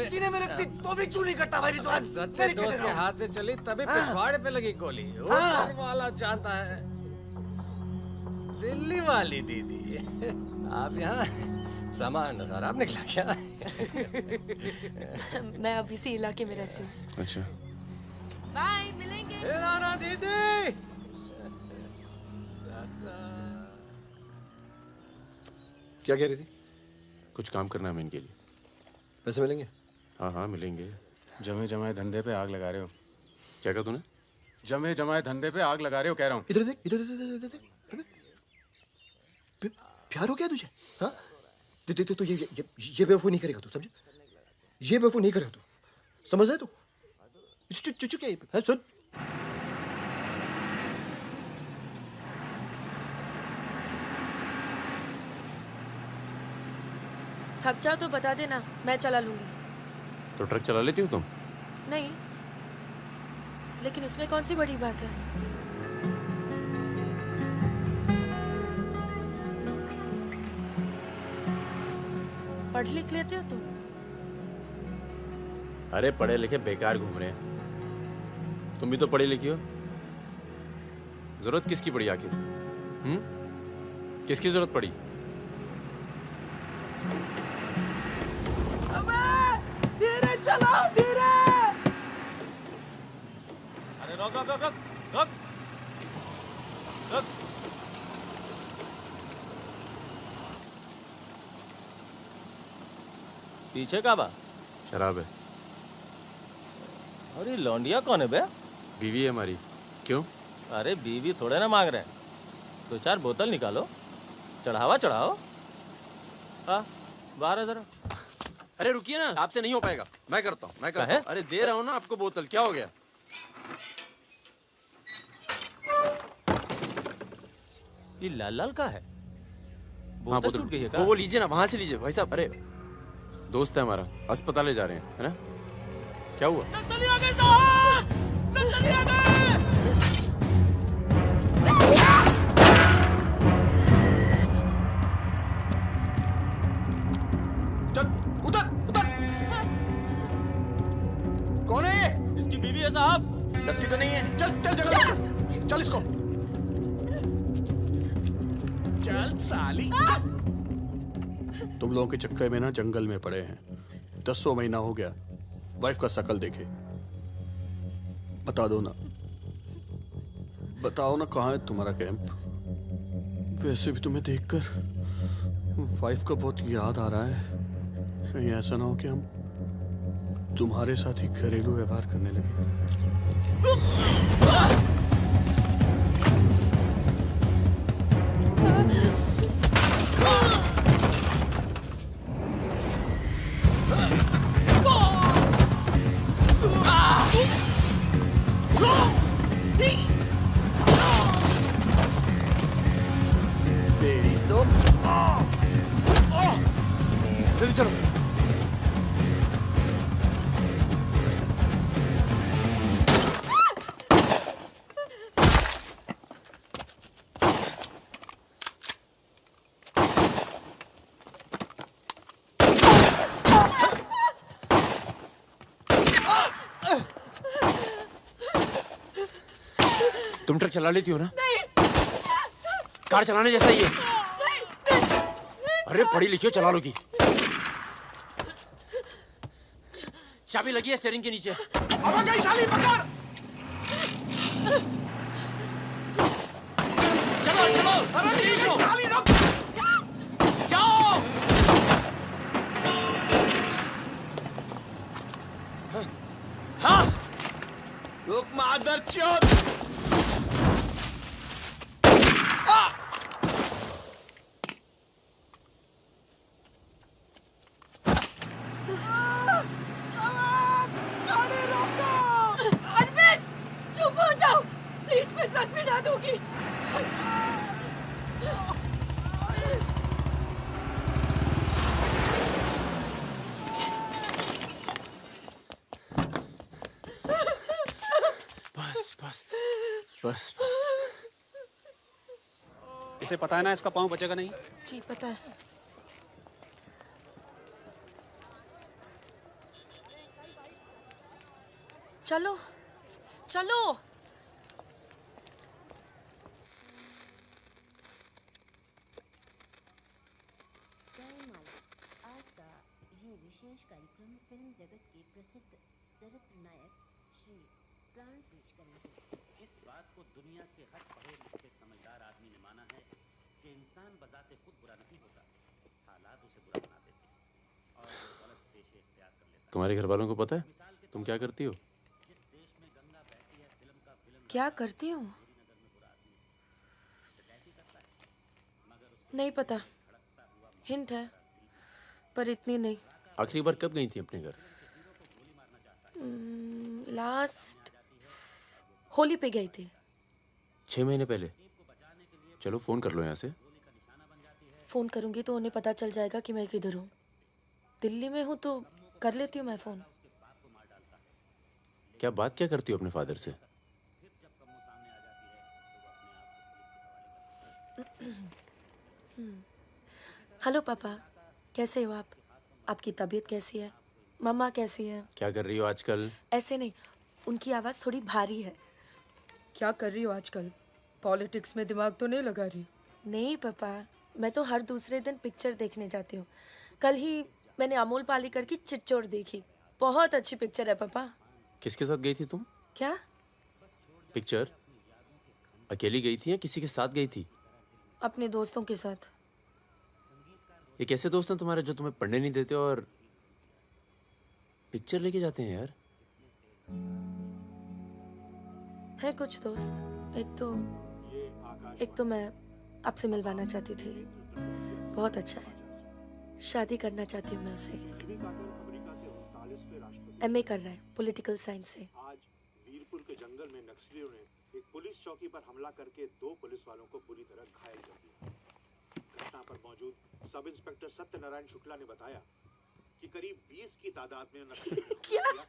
सीने में लगती तो भी चू नहीं करता भाई रिजवान। सच्चे दोस्त के हाथ से चली तभी पिछवाड़े पे लगी गोली। ऊपर वाला जानता है। दिल्ली वाली दीदी, आप यहाँ सामान खराब निकला क्या? मैं अब इसी इलाके में रहती हूँ। अच्छा, बाय, मिलेंगे। राना दीदी। क्या कह रही थी? कुछ काम करना है मैं इनके लिए। पैसे मिलेंगे? हाँ मिलेंगे। जमे जमाए धंधे पे आग लगा रहे हो। क्या कहा तूने? जमे जमाए धंधे पे आग लगा रहे हो कह रहा हूँ। इधर देख, इधर प्यार हो गया तुझे? हाँ, तो ये बेवकूफ़ नहीं करेगा तू, समझे? ये बेवकूफ़ नहीं करेगा तू, समझ रहा है तू? चुप क्या है? सुन, थक जाओ तो बता देना, मैं चला लूंगी। तो ट्रक चला लेती हो तुम? नहीं, लेकिन इसमें कौन सी बड़ी बात है? पढ़ लिख लेते हो तुम? अरे पढ़े लिखे बेकार घूम रहे हैं, तुम भी तो पढ़ी लिखी हो। जरूरत किसकी पड़ी आखिर? किसकी जरूरत पड़ी? धीरे चलाओ, धीरे। अरे रोक रोक रोक रोक रोक रोक। पीछे का बा? शराब है। अरे लौंडिया कौन है बे? बीवी है हमारी। क्यों? अरे बीवी थोड़े ना मांग रहे हैं, 2-4 बोतल निकालो, चढ़ावा चढ़ाओ। हाँ, बाहर है जरा। अरे रुकिए ना, आपसे नहीं हो पाएगा, मैं करता हूँ। अरे दे रहा हूँ ना आपको बोतल, क्या हो गया? ये लाल लाल का है? हाँ, बोतल टूट गई है क्या? वो लीजिए ना, वहां से लीजिए भाई साहब। अरे दोस्त है हमारा, अस्पताल ले जा रहे हैं, है ना? क्या हुआ? नक्सली आ गए साहब, नक्सली आ गए। चल उधर उधर। कौन है ये? इसकी बीवी है साहब। लगती तो नहीं है। चल चल जगह, चल इसको। चल साली। तुम लोगों के चक्कर में ना जंगल में पड़े हैं, 10 महीना हो गया। वाइफ का शकल देखे, बता दो ना, बताओ ना कहाँ है तुम्हारा कैंप? वैसे भी तुम्हें देखकर वाइफ का बहुत याद आ रहा है। कहीं ऐसा ना हो कि हम तुम्हारे साथ ही घरेलू व्यवहार करने लगे। तेरी तो जल्दी चलो। तुम ट्रक चला लेती हो ना? कार चलाने जैसा ही है। अरे पढ़ी लिखी हो, चला लोगी। चाबी लगी है स्टीयरिंग के नीचे। अब गई साली, पकड़। चलो चलो। अरे ठीक है साली, रुक। जाओ। हाँ। रुक मादर चोद। ट्रक में डाल दूंगी। बस बस बस बस। इसे पता है ना इसका पाँव बचेगा नहीं। जी पता है। चलो चलो। आज का ये विशेष कार्यक्रम फिल्म जगत के प्रसिद्ध चरित्र नायक श्री प्राण पेश करेंगे। इस बात को दुनिया के हर पढ़े लिखे समझदार आदमी ने माना है कि इंसान बजाते खुद बुरा नहीं होता, हालात उसे बुरा बना देते हैं और वो गलत पेशे इख्तियार कर लेता है। तुम्हारे घर वालों को पता है तुम क्या करती हो? क्या करती हूँ? नहीं पता, हिंट है पर इतनी नहीं। आखिरी बार कब गई थी अपने घर? लास्ट होली पे गई थी। 6 महीने पहले। चलो फोन कर लो यहाँ से। फोन करूंगी तो उन्हें पता चल जाएगा कि मैं किधर हूँ। दिल्ली में हूँ तो कर लेती हूँ मैं फोन। क्या बात क्या करती हो अपने फादर से? हेलो पापा, कैसे हो आप? आपकी तबीयत कैसी है? मम्मा कैसी है? क्या कर रही हो आजकल? ऐसे नहीं, उनकी आवाज़ थोड़ी भारी है। क्या कर रही हो आजकल? पॉलिटिक्स में दिमाग तो नहीं लगा रही? नहीं पापा, मैं तो हर दूसरे दिन पिक्चर देखने जाती हूँ। कल ही मैंने अमोल पालेकर की चिट्चोर देखी। बहुत अच्छी पिक्चर है पापा। किसके साथ गई थी तुम? क्या? पिक्चर अकेली गई थी या किसी के साथ गई थी? अपने दोस्तों के साथ। ये कैसे दोस्त हैं तुम्हारे जो तुम्हें पढ़ने नहीं देते और पिक्चर लेके जाते हैं यार? है कुछ दोस्त। एक तो मैं आपसे मिलवाना चाहती थी। बहुत अच्छा है। शादी करना चाहती हूँ मैं उससे। MA कर रहा है पॉलिटिकल साइंस से। आज वीरपुर के जंगल में नक्सलियों ने एक पुलिस चौकी पर हमला करके 2 पुलिस वालों को बुरी तरह घायल कर दिया। घटना पर मौजूद सब इंस्पेक्टर सत्यनारायण शुक्ला ने बताया कि करीब 20 की तादाद में नक्सलियों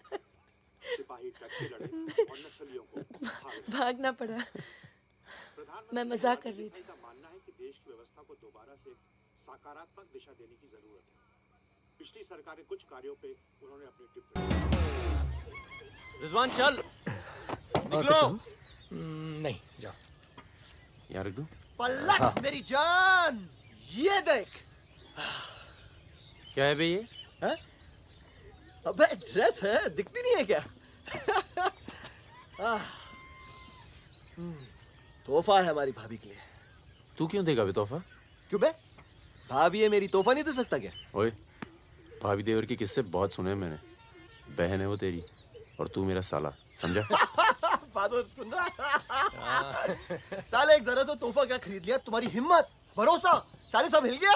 सिपाही टक्के लड़े और नक्सलियों को भागना पड़ा। मैं मजाक कर रही थी। का मानना है कि देश की व्यवस्था को दोबारा से सकारात्मक दिशा देने की जरूरत है। पिछली सरकार के कुछ कार्यों पे उन्होंने अपनी टिप्पणी। रिजवान चल निकलो। नहीं जाओ। यार रख दूं? पलट मेरी जान, ये देख। क्या है बे ये? है? अबे ड्रेस है, दिखती नहीं है क्या? तोहफा है हमारी भाभी के लिए। तू क्यों देगा बे तोहफा? क्यों बे? भाभी है मेरी, तोहफा नहीं दे सकता क्या? ओए, भाभी देवर के किस्से बहुत सुने हैं मैंने। बहन है वो तेरी और तू मेरा साला, समझा? बहादुर सुन रहा? साले एक जरा सा तोहफा क्या खरीद लिया? तुम्हारी हिम्मत, भरोसा, साले सब हिल गया।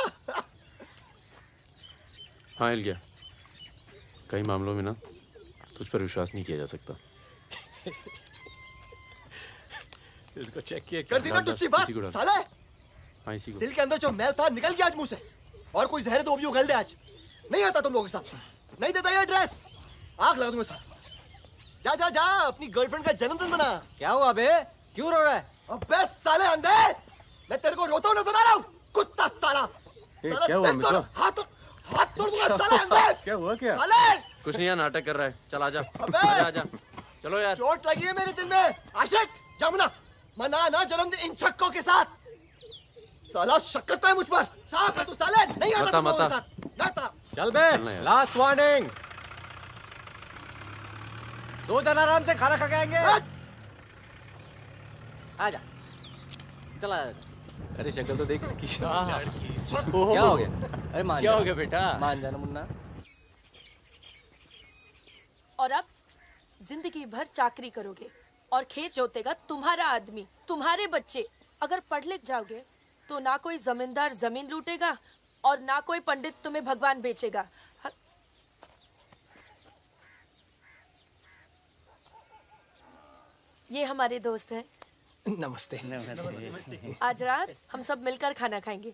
हाँ हिल गया। कई मामलों में ना तुझ पर विश्वास नहीं किया जा सकता। इसको चेक किया कर दी ना तुझी बात साले। हाँ इसी को। दिल के अंदर जो मैल था निकल गया आज मुंह से। और कोई जहर तो भी उगल दे आज। नहीं आता तुम लोगों के साथ। नहीं देता ये ड्रेस, आग लगा दूंगा साथ। जा जा जा, अपनी गर्लफ्रेंड का जन्मदिन मना। क्या हुआ बे? क्यों रो रहा है? अबे साले अंधे, मैं तेरे को रोता हुआ नजर आ रहा हूँ। कुत्ता साला। क्या हुआ मित्रा? हाथ तोड़ दूंगा साले अंधे। क्या हुआ क्या? साले कुछ नहीं यार, नाटक कर रहा है। चल आजा। अबे आजा। चलो यार। चोट लगी है मेरे दिल में। आशिक जमुना मना ना जन्मदिन इन छक्कों के साथ। साला शक करता है मुझ पर। साफ है तू साले, नहीं आता तुम लोगों के साथ। ना आता। चल बे, लास्ट वार्निंग। सो जाना आराम से, खाना खा के आएंगे। आजा चला। अरे शक्ल तो देख इसकी। क्या हो गया? अरे मान क्या जा। हो गया बेटा? मान जाना मुन्ना। और अब जिंदगी भर चाकरी करोगे और खेत जोतेगा तुम्हारा आदमी, तुम्हारे बच्चे। अगर पढ़ लिख जाओगे तो ना कोई जमींदार जमीन लूटेगा और ना कोई पंडित तुम्हें भगवान बेचेगा। ये हमारे दोस्त हैं नमस्ते। आज रात हम सब मिलकर खाना खाएंगे।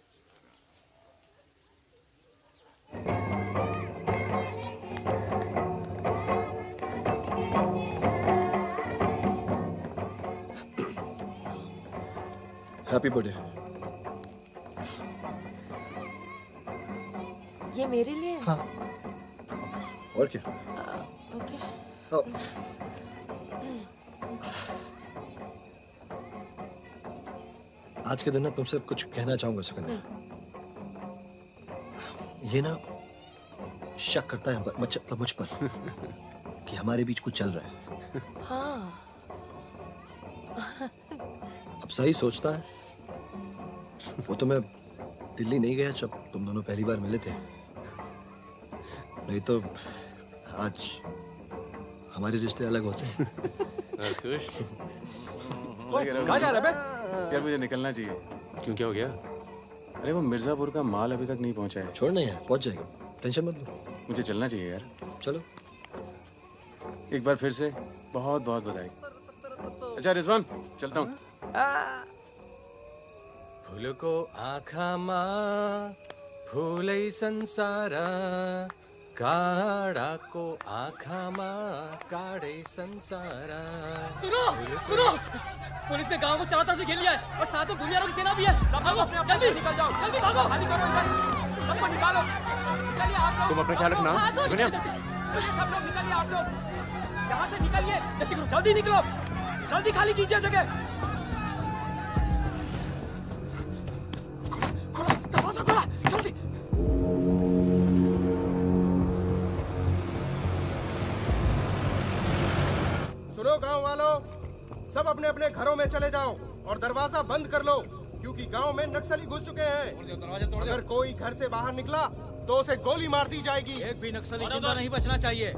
Happy birthday. ये मेरे लिए है? हाँ। और क्या? ओके। आज के दिन ना तुमसे कुछ कहना चाहूंगा सुकन्या। ये ना शक करता है मतलब मुझ पर कि हमारे बीच कुछ चल रहा है। हाँ। अब सही सोचता है। वो तो मैं दिल्ली नहीं गया जब तुम दोनों पहली बार मिले थे, नहीं तो आज हमारे रिश्ते अलग होते हैं। कहाँ जा रहा है बे? यार मुझे निकलना चाहिए। क्यों, क्या हो गया? अरे वो मिर्जापुर का माल अभी तक नहीं पहुंचा है। छोड़ना यार, पहुंच जाएगा, टेंशन मत लो। मुझे चलना चाहिए यार। चलो। एक बार फिर से बहुत बहुत बधाई। अच्छा रिजवान, चलता हूँ। फूलको आँखामा फुलै संसार, काँडाको आँखामा काँडै संसार। सुनो सुनो, पुलिस ने गांव को चारों तरफ से घेर लिया है और साथ में भूमिहारों की सेना भी है। सब लोग अपने जल्दी निकल जाओ, जल्दी भागो, खाली करो इधर, सबको निकालो। निकलिए आप लोग। तुम अपना ख्याल रखना। सुकन्या, चलिए सब लोग निकलिए, आप लोग यहाँ से निकलिए, जल्दी करो, जल्दी निकलो, जल्दी खाली कीजिए जगह। दरवाजा खोला, जल्दी। सुनो गांव वालों, सब अपने अपने घरों में चले जाओ और दरवाजा बंद कर लो, क्योंकि गांव में नक्सली घुस चुके हैं। अगर कोई घर से बाहर निकला तो उसे गोली मार दी जाएगी। एक भी नक्सली जिंदा नहीं बचना चाहिए।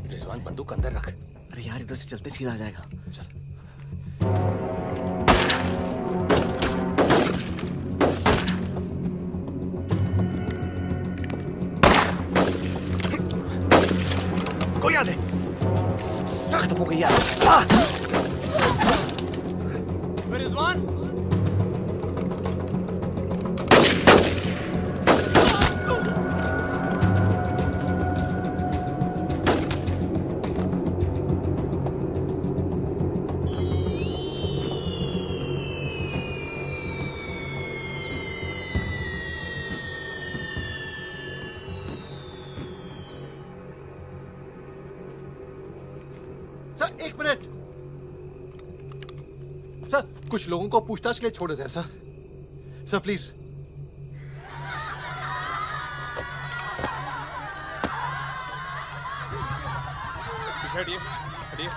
रिजवान बंदूक अंदर रख। अरे यार इधर से चलते सीधा आ जाएगा। चल। गोलियां दे। खत्म हो गई यार। रिजवान, सर एक मिनट। सर कुछ लोगों को पूछताछ के लिए छोड़ देते हैं सर। Sir please. हटिए, हटिए।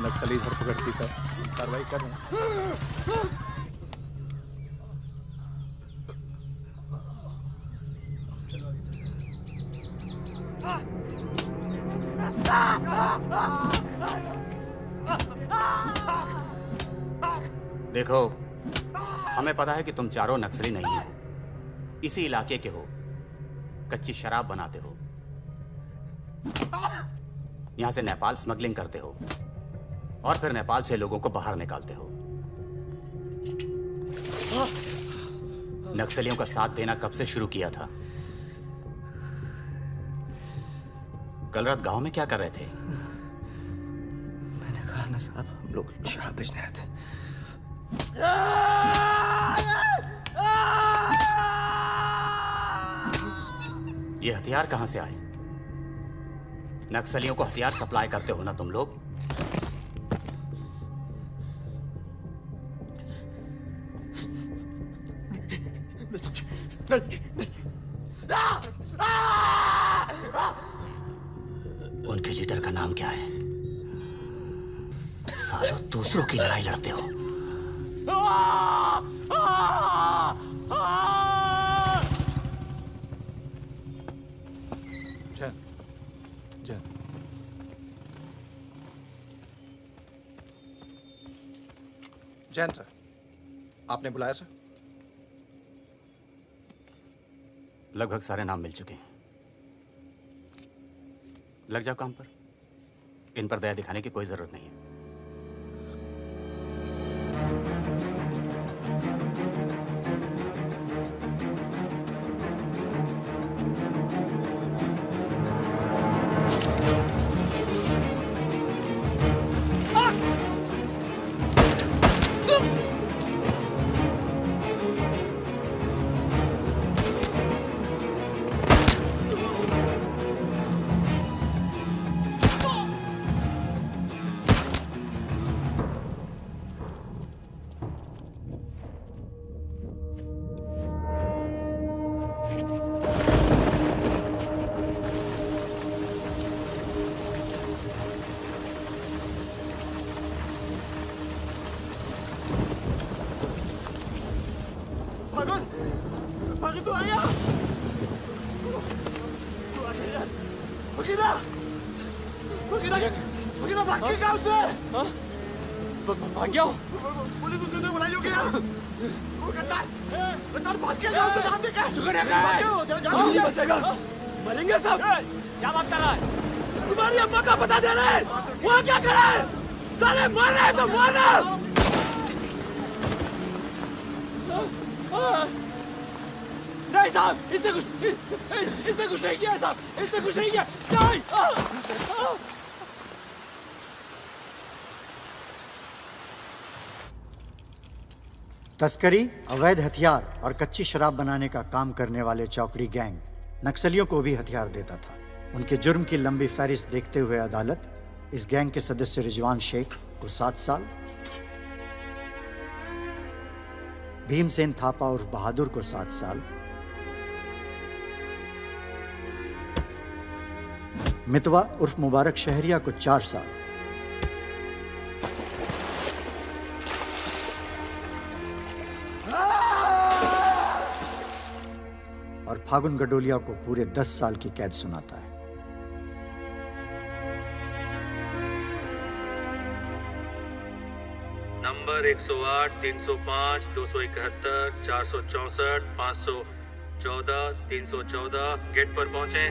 नक्सली धरपकड़ की सर, कार्रवाई कर रहे हैं। देखो, हमें पता है कि तुम चारों नक्सली नहीं हो, इसी इलाके के हो, कच्ची शराब बनाते हो, यहां से नेपाल स्मगलिंग करते हो और फिर नेपाल से लोगों को बाहर निकालते हो। नक्सलियों का साथ देना कब से शुरू किया था? कल रात गांव में क्या कर रहे थे? मैंने कहा ना साहब, हम लोग शराब बेचने आए थे। ये हथियार कहां से आए? नक्सलियों को हथियार सप्लाई करते हो ना तुम लोग? उनके लीडर का नाम क्या है? सालों दूसरों की लड़ाई लड़ते हो। जैन, जैन, जैन सर, आपने बुलाया सर? लगभग सारे नाम मिल चुके हैं। लग जाओ काम पर। इन पर दया दिखाने की कोई जरूरत नहीं है। भागो, तू आया? वकीला! वकीला! वकीला भाग के गाँव से! भाग गया? पुलिस उसे तो बुलाई होगी यार। वो गद्दार भाग के गाँव से नाम देखा। शुक्र है कौन नहीं बचेगा? मरेंगे सब। क्या बात कर रहा है? तुम्हारी अम्मा का पता दे रहे हैं। वहाँ क्या कर रहे हैं? साले मर रहे हैं तो मारना। नहीं साहब, इसने कुछ नहीं किया साहब, इसने कुछ नहीं किया। नहीं। तस्करी, अवैध हथियार और कच्ची शराब बनाने का काम करने वाले चौकड़ी गैंग नक्सलियों को भी हथियार देता था। उनके जुर्म की लंबी फहरिस्त देखते हुए अदालत इस गैंग के सदस्य रिजवान शेख को 7 साल, भीमसेन थापा उर्फ बहादुर को 7 साल, मितवा उर्फ मुबारक शहरिया को 4 साल और फागुन गडोलिया को पूरे 10 साल की कैद सुनाता है। नंबर 108, 305, 271, 464, 514, 314 गेट पर पहुंचे।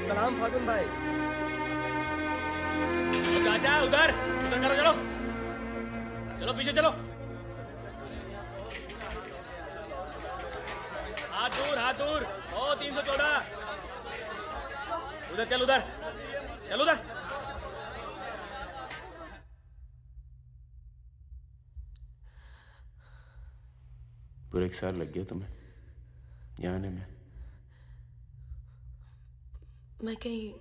सलाम फागुन भाई। चाचा उधर करो, चलो चलो पीछे चलो। हाथ दूर। ओ 314 उधर चल, उधर। पूरे 1 साल लग गया तुम्हें यहाँ आने में। मैं कहीं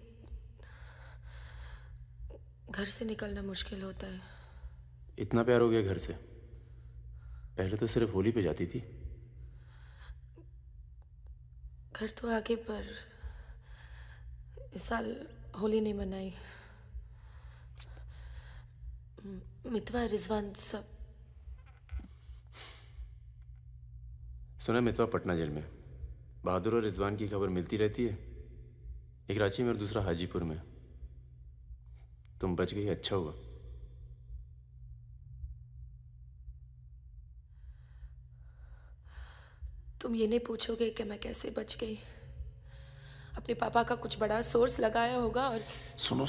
घर से निकलना मुश्किल होता है। इतना प्यार हो गया घर से? पहले तो सिर्फ होली पे जाती थी। घर तो आगे, पर इस साल होली नहीं मनाई। मितवा, रिजवान सब। सुना मितवा पटना जेल में। बहादुर और रिजवान की खबर मिलती रहती है, एक रांची में और दूसरा हाजीपुर में। तुम बच गई, अच्छा हुआ। तुम ये नहीं पूछोगे कि मैं कैसे बच गई? अपने पापा का कुछ बड़ा सोर्स लगाया होगा और सुनो,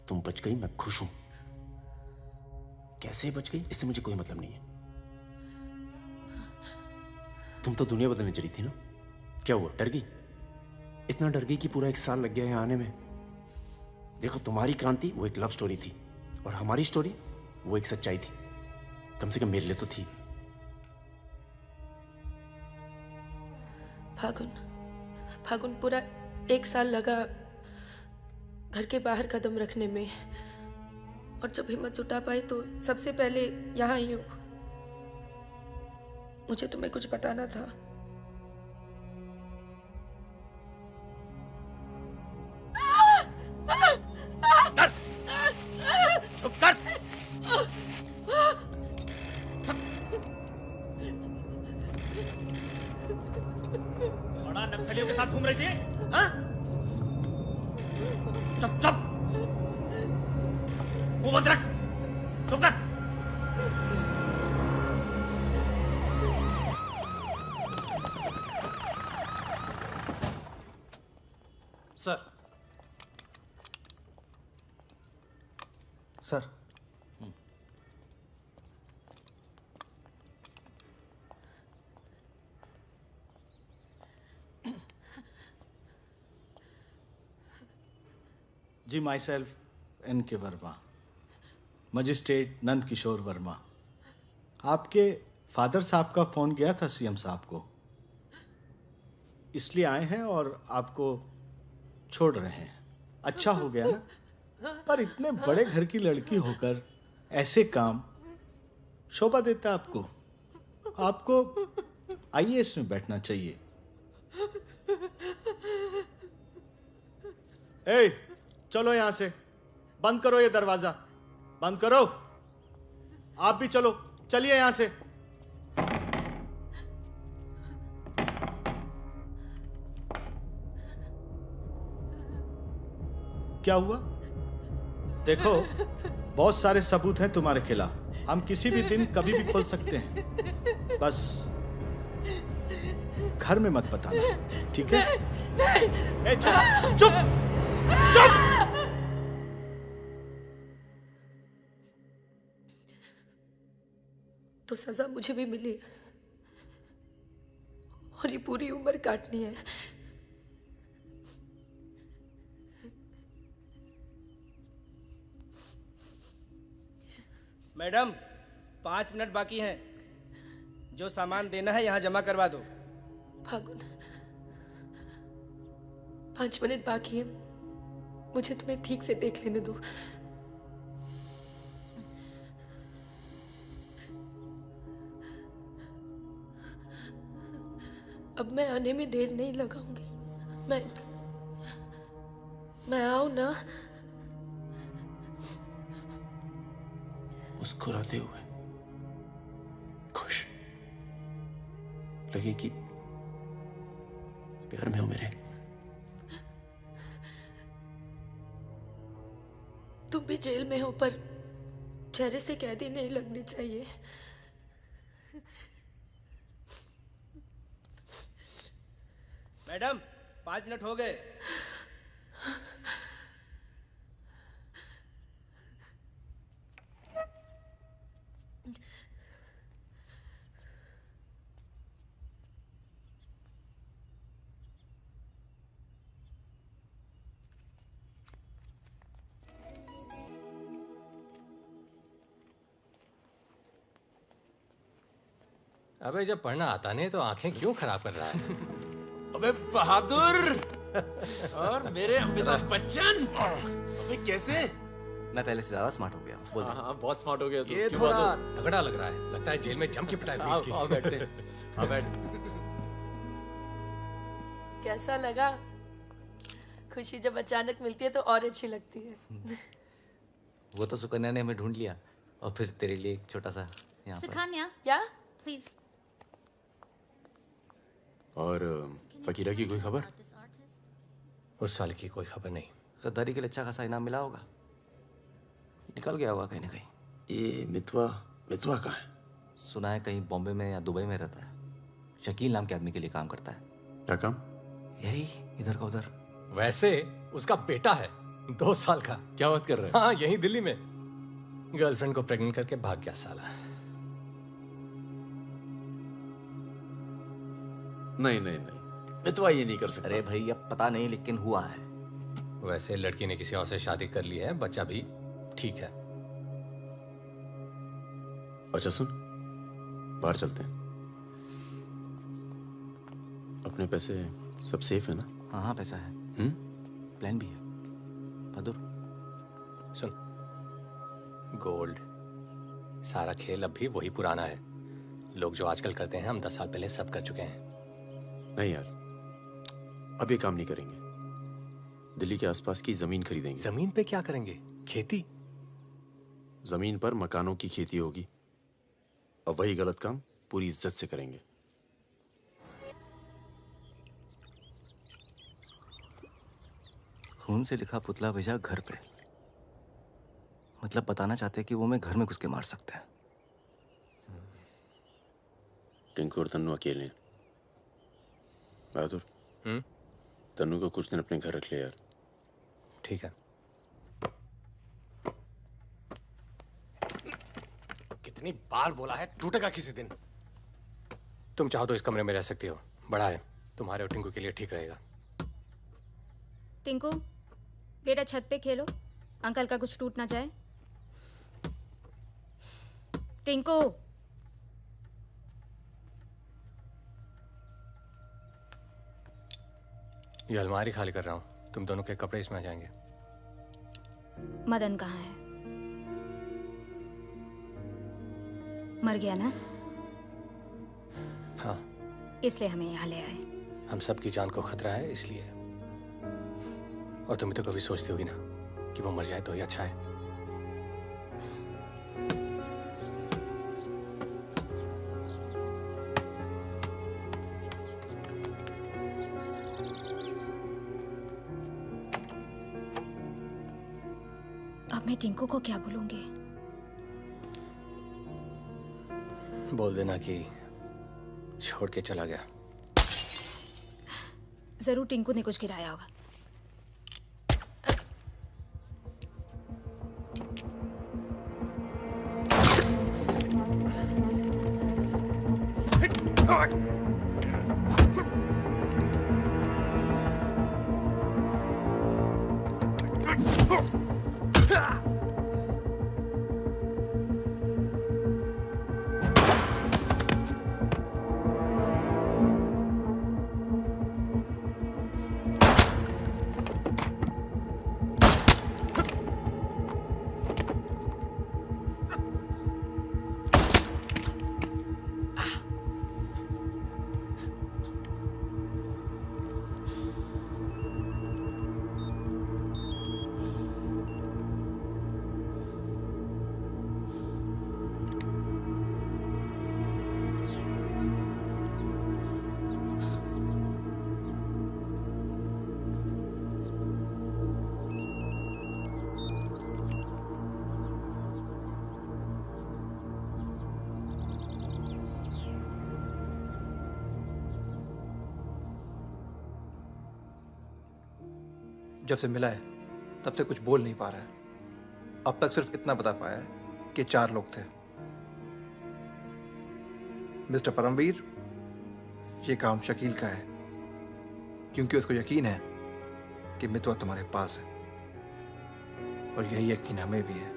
तुम बच गई, मैं खुश हूं। कैसे बच गई इससे मुझे कोई मतलब नहीं है। तुम तो दुनिया बदलने चली थी ना, क्या हुआ? डर गई? इतना डर गई कि पूरा 1 साल लग गया यहाँ आने में। देखो, तुम्हारी क्रांति वो एक लव स्टोरी थी और हमारी स्टोरी वो एक सच्चाई थी। कम से कम मेरे लिए तो थी। फागुन पूरा 1 साल लगा घर के बाहर कदम रखने में, और जब हिम्मत जुटा पाई तो सबसे पहले यहाँ आई हूँ। मुझे तुम्हें कुछ बताना था। नक्सलियों के साथ घूम रही थी? हाँ? चुप चुप, मुंह बंद रख, चुप कर। सर। सर, जी, myself N K Verma, magistrate Nand Kishore Verma. आपके फादर साहब का फ़ोन गया था सीएम साहब को, इसलिए आए हैं और आपको छोड़ रहे हैं। अच्छा हो गया ना, पर इतने बड़े घर की लड़की होकर ऐसे काम शोभा देता आपको। आपको आईएएस में बैठना चाहिए। ए, चलो यहां से, बंद करो ये दरवाजा, बंद करो। आप भी चलो, चलिए यहां से। क्या हुआ? देखो, बहुत सारे सबूत हैं तुम्हारे खिलाफ। हम किसी भी दिन कभी भी खोल सकते हैं। बस घर में मत बताना, ठीक है? ए, चुप चुप चुप। तो सजा मुझे भी मिली है और ये पूरी उम्र काटनी है। मैडम, 5 मिनट बाकी हैं। जो सामान देना है यहाँ जमा करवा दो। फागुन, 5 मिनट बाकी है, मुझे तुम्हें ठीक से देख लेने दो। अब मैं आने में देर नहीं लगाऊंगी। मैं आऊं ना? मुस्कुराते हुए, खुश, लगे कि प्यार में हो मेरे। तुम भी जेल में हो, पर चेहरे से कैदी नहीं लगनी चाहिए। मैडम, 5 मिनट हो गए। अबे जब पढ़ना आता नहीं तो आंखें क्यों खराब कर रहा है? अबे बहादुर और मेरे अमिताभ बच्चन, अबे कैसे? मैं पहले से ज्यादा स्मार्ट हो गया। बोल दे। हाँ, बहुत स्मार्ट हो गया तू। ये क्यों थोड़ा बहादुर? तगड़ा लग रहा है। लगता है जेल में जम के पिटाई हुई इसकी। आओ बैठते हैं। हाँ बैठ। कैसा लगा? खुशी जब अचानक मिलती है तो और अच्छी लगती है। वो तो सुकन्या ने हमें ढूंढ लिया और फिर तेरे लिए एक छोटा सा यहाँ पर। सुकन्या, या प्लीज। और फकीरा की कोई खबर? उस साल की कोई खबर नहीं। गद्दारी के लिए अच्छा खासा इनाम मिला होगा, निकल गया होगा कहीं ना कहीं। ये मितवा कहाँ है? सुना है कहीं बॉम्बे में या दुबई में रहता है। शकील नाम के आदमी के लिए काम करता है। क्या काम? यही इधर का उधर। वैसे उसका बेटा है 2 साल का। क्या बात कर रहा है? हाँ, यही दिल्ली में गर्लफ्रेंड को प्रेग्नेंट करके भाग गया साला। नहीं, मितवा ये नहीं कर सकता। अरे भाई, अब पता नहीं लेकिन हुआ है। वैसे लड़की ने किसी और से शादी कर ली है, बच्चा भी ठीक है। अच्छा सुन, बाहर चलते हैं। अपने पैसे सब सेफ है ना? हाँ, पैसा है। प्लान भी है। बहादुर सुन, गोल्ड सारा खेल अब भी वही पुराना है। लोग जो आजकल करते हैं हम 10 साल पहले सब कर चुके हैं। नहीं यार, अब ये काम नहीं करेंगे। दिल्ली के आसपास की जमीन खरीदेंगे। जमीन पे क्या करेंगे? खेती? जमीन पर मकानों की खेती होगी और वही गलत काम पूरी इज्जत से करेंगे। खून से लिखा पुतला भेजा घर पे। मतलब बताना चाहते हैं कि वो मैं घर में घुस के मार सकते हैं। टिंकू और तन्नू अकेले हैं। बहादुर, तन्नू को कुछ दिन अपने घर रख ले यार। ठीक है। कितनी बार बोला है, टूटेगा किसी दिन। तुम चाहो तो इस कमरे में रह सकती हो, बड़ा है, तुम्हारे और टिंकू के लिए ठीक रहेगा। टिंकू बेटा छत पे खेलो, अंकल का कुछ टूट ना जाए। टिंकू ये अलमारी खाली कर रहा हूँ, तुम दोनों के कपड़े इसमें आ जाएंगे। मदन कहाँ है? मर गया ना? हाँ, इसलिए हमें यहाँ ले आए। हम सबकी जान को खतरा है इसलिए। और तुम भी तो कभी सोचती होगी ना कि वो मर जाए तो ही अच्छा है। अब मैं टिंकू को क्या बोलूंगी? बोल देना कि छोड़ के चला गया। जरूर टिंकू ने कुछ गिराया होगा। जब से मिला है तब से कुछ बोल नहीं पा रहा है। अब तक सिर्फ इतना बता पाया है कि 4 लोग थे। मिस्टर परमवीर, ये काम शकील का है क्योंकि उसको यकीन है कि मितवा तुम्हारे पास है और यही यकीन हमें भी है।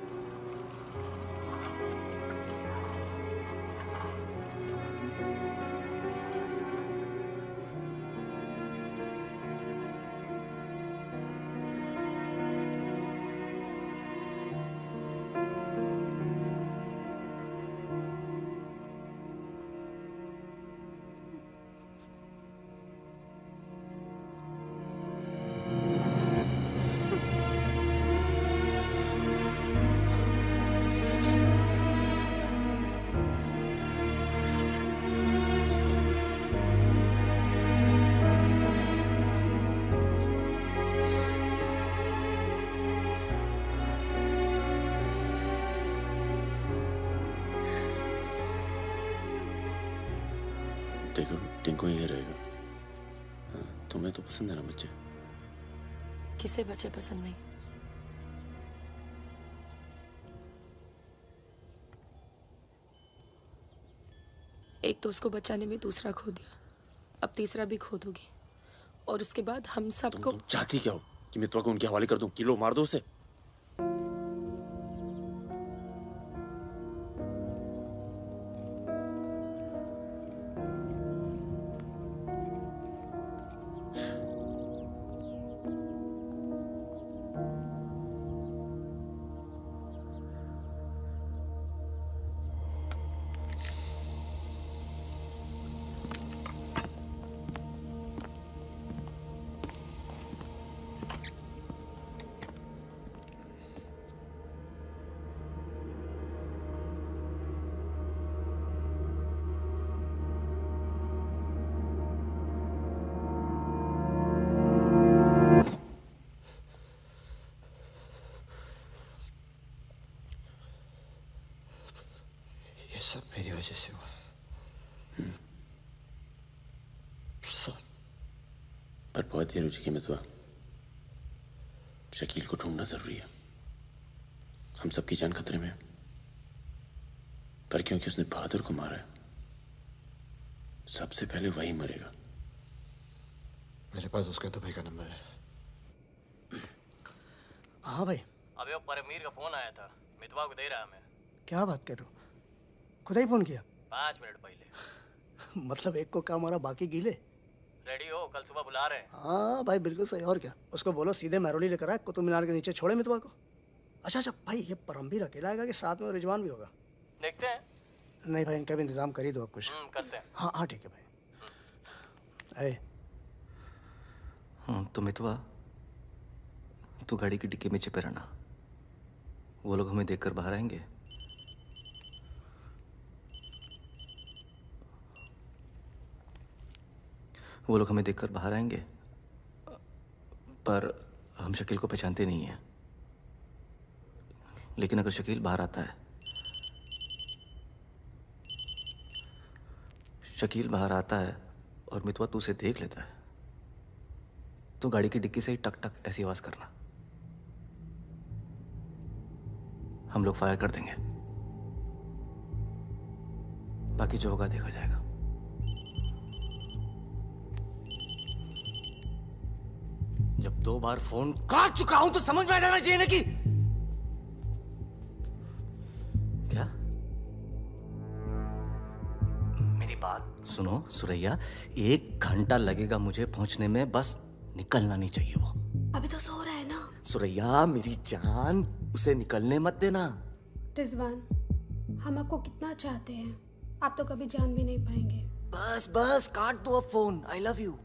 देखो, टिंकू यही रहेगा। हाँ, तुम्हें तो पसंद है ना बच्चे? किसे बच्चे पसंद नहीं? एक तो उसको बचाने में दूसरा खो दिया, अब तीसरा भी खो दोगी और उसके बाद हम सबको। तुम चाहती क्या हो कि मितवा को उनके हवाले कर दूं? किलो मार दो उसे। सब मेरी वजह से हुआ। सब। पर बहुत देर हो चुकी मितवा। शकील को ढूंढना जरूरी है। हम सबकी जान खतरे में है। पर क्योंकि उसने बहादुर को मारा है, सबसे पहले वही मरेगा। मेरे पास उसके दुबई का नंबर है। हाँ भाई। अबे वो परमीर का फोन आया था, मितवा को दे रहा मैं। क्या बात कर रहे हो? खुदा ही फोन किया? 5 मिनट पहले। मतलब एक को काम और बाकी गीले। रेडी हो, कल सुबह बुला रहे हैं। हाँ भाई बिल्कुल सही। और क्या, उसको बोलो सीधे महरोली लेकर आए, कुतुब मीनार के नीचे छोड़े मितवा को। अच्छा भाई, ये परमवीर अकेला आएगा कि साथ में रिजवान भी होगा? देखते हैं। नहीं भाई, इनका भी इंतजाम कर ही दो आप कुछ। करते हैं। हाँ हाँ ठीक है भाई। तो मितवा, तू गाड़ी की डिक्की में छिपे रहना। वो लोग हमें देखकर बाहर आएंगे। वो लोग हमें देखकर बाहर आएंगे, पर हम शकील को पहचानते नहीं हैं। लेकिन अगर शकील बाहर आता है, शकील बाहर आता है और मितवा तू उसे देख लेता है, तो गाड़ी की डिक्की से ही टक टक ऐसी आवाज करना। हम लोग फायर कर देंगे, बाकी जो होगा देखा जाएगा। जब 2 बार फोन काट चुका हूं तो समझ में आ जाना चाहिए ना कि क्या। मेरी बात सुनो सुरैया, 1 घंटा लगेगा मुझे पहुंचने में, बस निकलना नहीं चाहिए वो। अभी तो सो रहा है ना। सुरैया मेरी जान, उसे निकलने मत देना। रिजवान, हम आपको कितना चाहते हैं, आप तो कभी जान भी नहीं पाएंगे। बस बस काट दो अब फोन। I love you.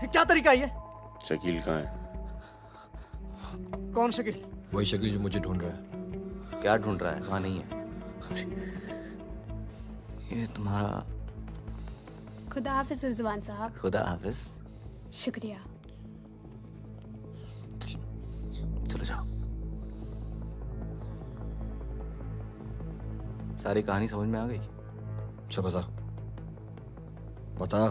क्या तरीका है ये? शकील कहाँ है? कौन शकील? वही शकील जो मुझे ढूंढ रहा है। क्या ढूंढ रहा है? हाँ नहीं है। ये तुम्हारा। खुदा हाफिज रिजवान साहब। खुदा हाफिज। शुक्रिया। चलो जाओ। सारी कहानी समझ में आ गई? अच्छा बता बता।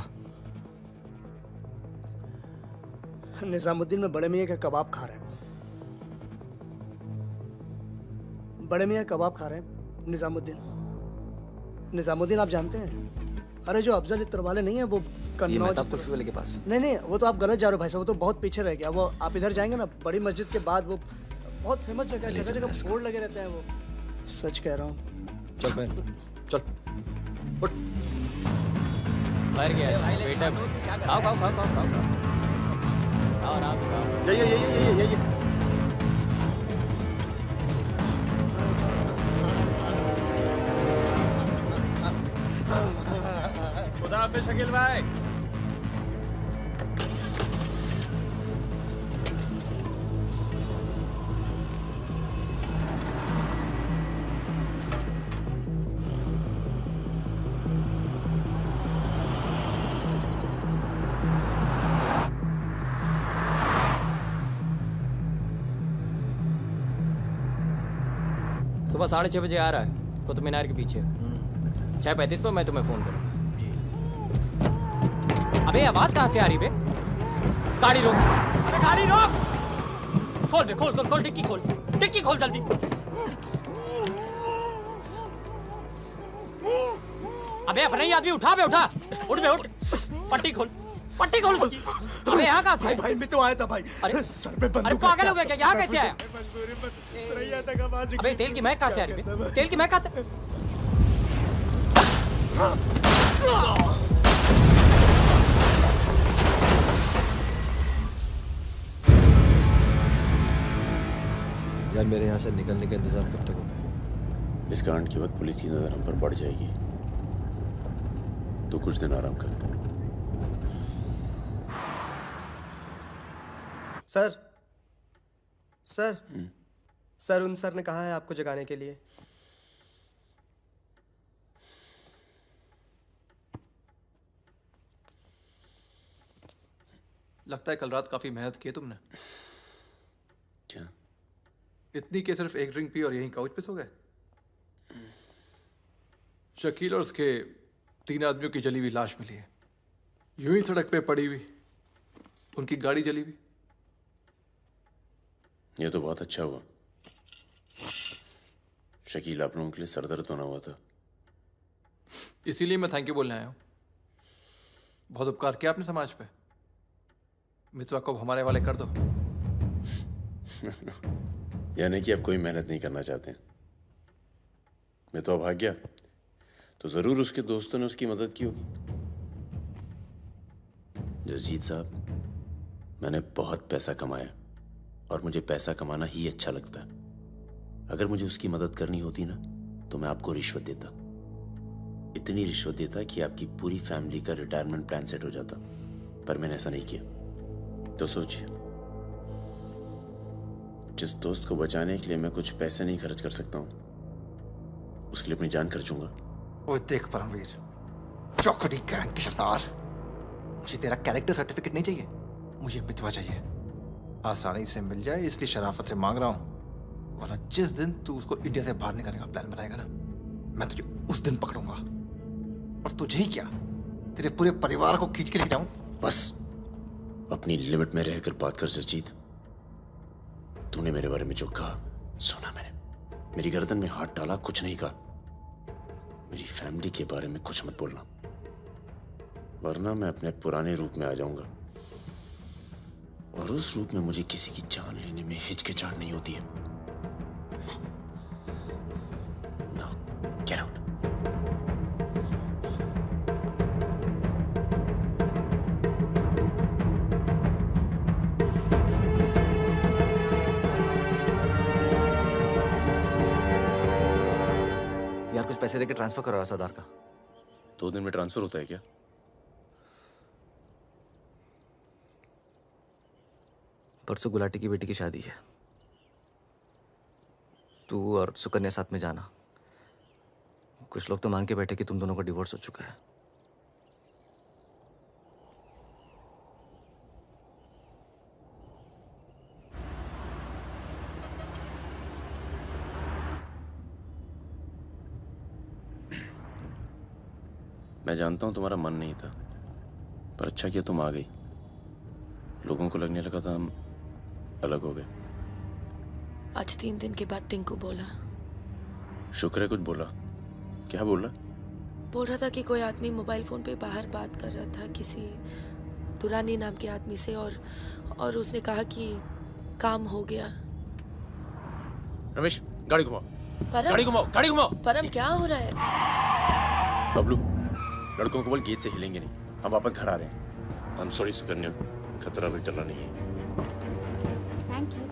निजामुद्दीन में बड़े मियाँ का कबाब खा रहे हैं। बड़े मियाँ कबाब खा रहे हैं। निजामुद्दीन आप जानते हैं? अरे जो अफजल इत्र वाले नहीं है वो कन्नौज वाले के पास। नहीं, वो तो आप गलत जा रहे हो भाई साहब, वो तो बहुत पीछे रह गया। वो आप इधर जाएंगे ना, बड़ी मस्जिद के बाद वो बहुत फेमस जगह है, जगह जगह बोर्ड लगे रहते हैं। वो सच कह रहा हूँ। चल बहन चल उठ। मर गया बेटा। खाओ खाओ खाओ खाओ खाओ खाओ आराम से खाओ। ये खुदा हाफिज शकील भाई। सुबह 6:30 बजे आ रहा है कुतुब मीनार के पीछे। 6:35 पर मैं तुम्हें फोन करूँगा। अबे आवाज कहाँ से आ रही बे? गाड़ी रोक। अबे गाड़ी रोक। खोल बे, खोल खोल खोल डिक्की खोल। डिक्की खोल जल्दी। अबे अपना ही आदमी उठा बे, उठा। उठ बे उठ। पट्टी खोल। पट्टी खोल उसकी। अबे यहाँ कहाँ से भाई भाई मैं तो आया था भाई। अरे सर पे अरे बंदूक पागल रखा हो गया क्या? था। यहाँ मैं कैसे आया? सरैया तक आवाज निकली। अबे तेल की महक कहाँ से आ रही है? तेल की महक कहाँ से? यार मेरे यहाँ से निकलने का इंतजाम कब तक होगा? इस कांड के बाद पुलिस की नज़र हम पर बढ़ जाएगी, तो कुछ दिन आराम कर। सर सर सर उन सर ने कहा है आपको जगाने के लिए। लगता है कल रात काफी मेहनत की है तुमने। क्या? इतनी कि सिर्फ एक ड्रिंक पी और यहीं काउच पे सो गए? शकील और उसके 3 आदमियों की जली हुई लाश मिली है, यूं ही सड़क पे पड़ी हुई, उनकी गाड़ी जली हुई। ये तो बहुत अच्छा हुआ। शकील आप लोगों के लिए सरदर्द बना हुआ था। इसीलिए मैं थैंक यू बोलने आया हूँ। बहुत उपकार किया आपने समाज पे। मितवा को हमारे वाले कर दो। यानी कि आप कोई मेहनत नहीं करना चाहते। मैं तो भाग गया तो जरूर उसके दोस्तों ने उसकी मदद की होगी। जसजीत साहब, मैंने बहुत पैसा कमाया और मुझे पैसा कमाना ही अच्छा लगता है। अगर मुझे उसकी मदद करनी होती ना तो मैं आपको रिश्वत देता, इतनी रिश्वत देता कि आपकी पूरी फैमिली का रिटायरमेंट प्लान सेट हो जाता। पर मैंने ऐसा नहीं किया। तो सोचिए, जिस दोस्त को बचाने के लिए मैं कुछ पैसे नहीं खर्च कर सकता हूं, उसके लिए अपनी जान खर्चूंगा। ओए देख परमवीर, चौकड़ी गैंग की सरदार, मुझे तेरा कैरेक्टर सर्टिफिकेट नहीं चाहिए, मुझे मितवा चाहिए। आसानी से मिल जाए इसलिए शराफत से मांग रहा हूं, वरना जिस दिन तू उसको इंडिया से बाहर निकालने का प्लान बनाएगा ना, मैं तुझे उस दिन पकड़ूंगा। और तुझे ही क्या, तेरे पूरे परिवार को खींच के ले जाऊं। बस अपनी लिमिट में रहकर बात कर जसजीत। तूने मेरे बारे में जो कहा सुना मैंने, मेरी गर्दन में हाथ डाला, कुछ नहीं कहा। मेरी फैमिली के बारे में कुछ मत बोलना, वरना मैं अपने पुराने रूप में आ जाऊंगा। और उस रूप में मुझे किसी की जान लेने में हिचकिचाहट नहीं होती है। Now, get out. यार कुछ पैसे देके ट्रांसफर करो सरदार का। 2 दिन में ट्रांसफर होता है क्या? परसों गुलाटी की बेटी की शादी है, तू और सुकन्या साथ में जाना। कुछ लोग तो मान के बैठे कि तुम दोनों का डिवोर्स हो चुका है। मैं जानता हूं तुम्हारा मन नहीं था, पर अच्छा किया तुम आ गई। लोगों को लगने लगा था हम अलग हो गए। आज 3 दिन के बाद टिंकू बोला। शुक्र है कुछ बोला। क्या बोला? बोल रहा था कि कोई आदमी मोबाइल फोन पे बाहर बात कर रहा था किसी दुरानी नाम के आदमी से, और उसने कहा कि काम हो गया। रमेश, गाड़ी घुमाओ। परम, गाड़ी घुमाओ, गाड़ी घुमाओ। परम क्या हो रहा है? बबलू, लड़कों को बोल गेट से हिलेंगे नहीं, हम वापस घर आ रहे हैं। I'm sorry सुकन्या, खतरा भी टला नहीं है। Thank you.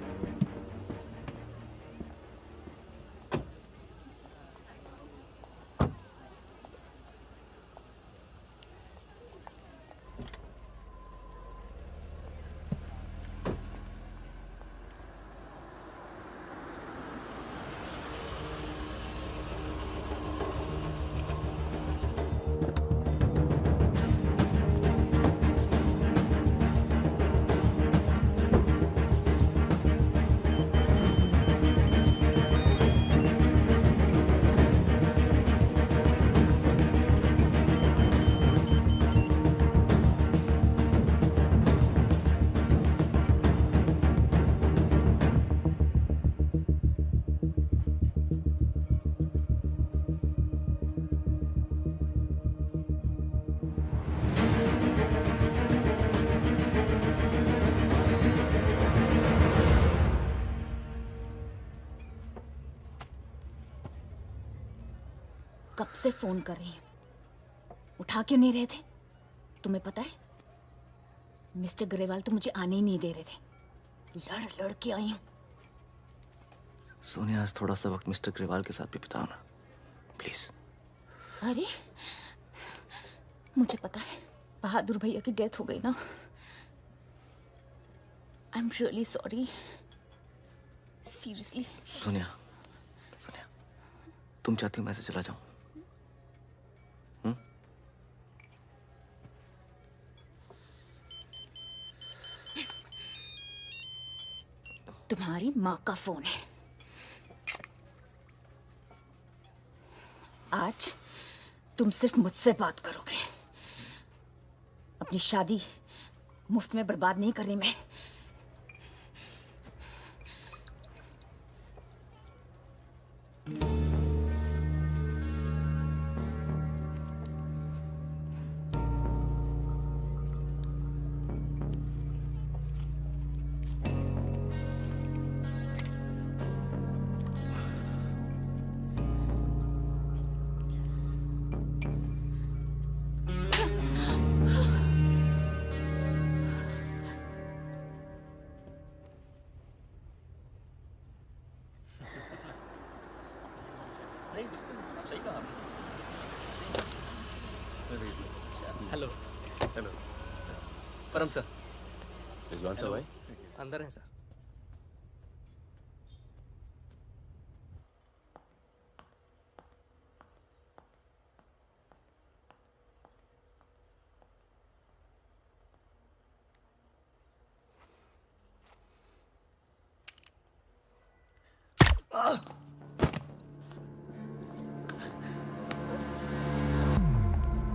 कब से फोन कर रही हूँ, उठा क्यों नहीं रहे थे? तुम्हें पता है मिस्टर ग्रेवाल तो मुझे आने ही नहीं दे रहे थे। लड़ लड़ के आई हूँ। सोनिया, आज थोड़ा सा वक्त मिस्टर ग्रेवाल के साथ भी बिताओ ना, प्लीज। अरे मुझे पता है बहादुर भैया की डेथ हो गई ना। I am really sorry, seriously. Sonia, Sonia, तुम चाहती हो मैं ऐसे चला जाऊं? तुम्हारी माँ का फोन है। आज तुम सिर्फ मुझसे बात करोगे। अपनी शादी मुफ्त में बर्बाद नहीं कर रही मैं। हेलो हेलो परम सर। रिजवान साहब आए? अंदर है सर।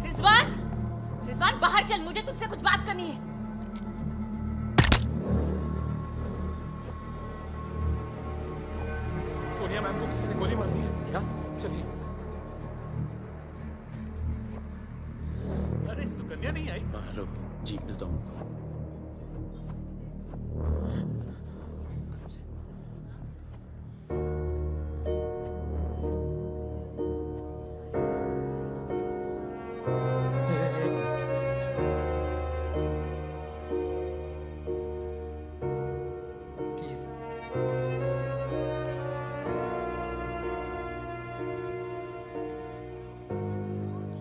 रिजवान, रिजवान बाहर चल, मुझे तुझसे कुछ बात करनी है। सोनिया मैम को किसी ने गोली मार दी है। क्या? चलिए। अरे सुकन्या नहीं आई? हेलो जी, मिलता हूँ।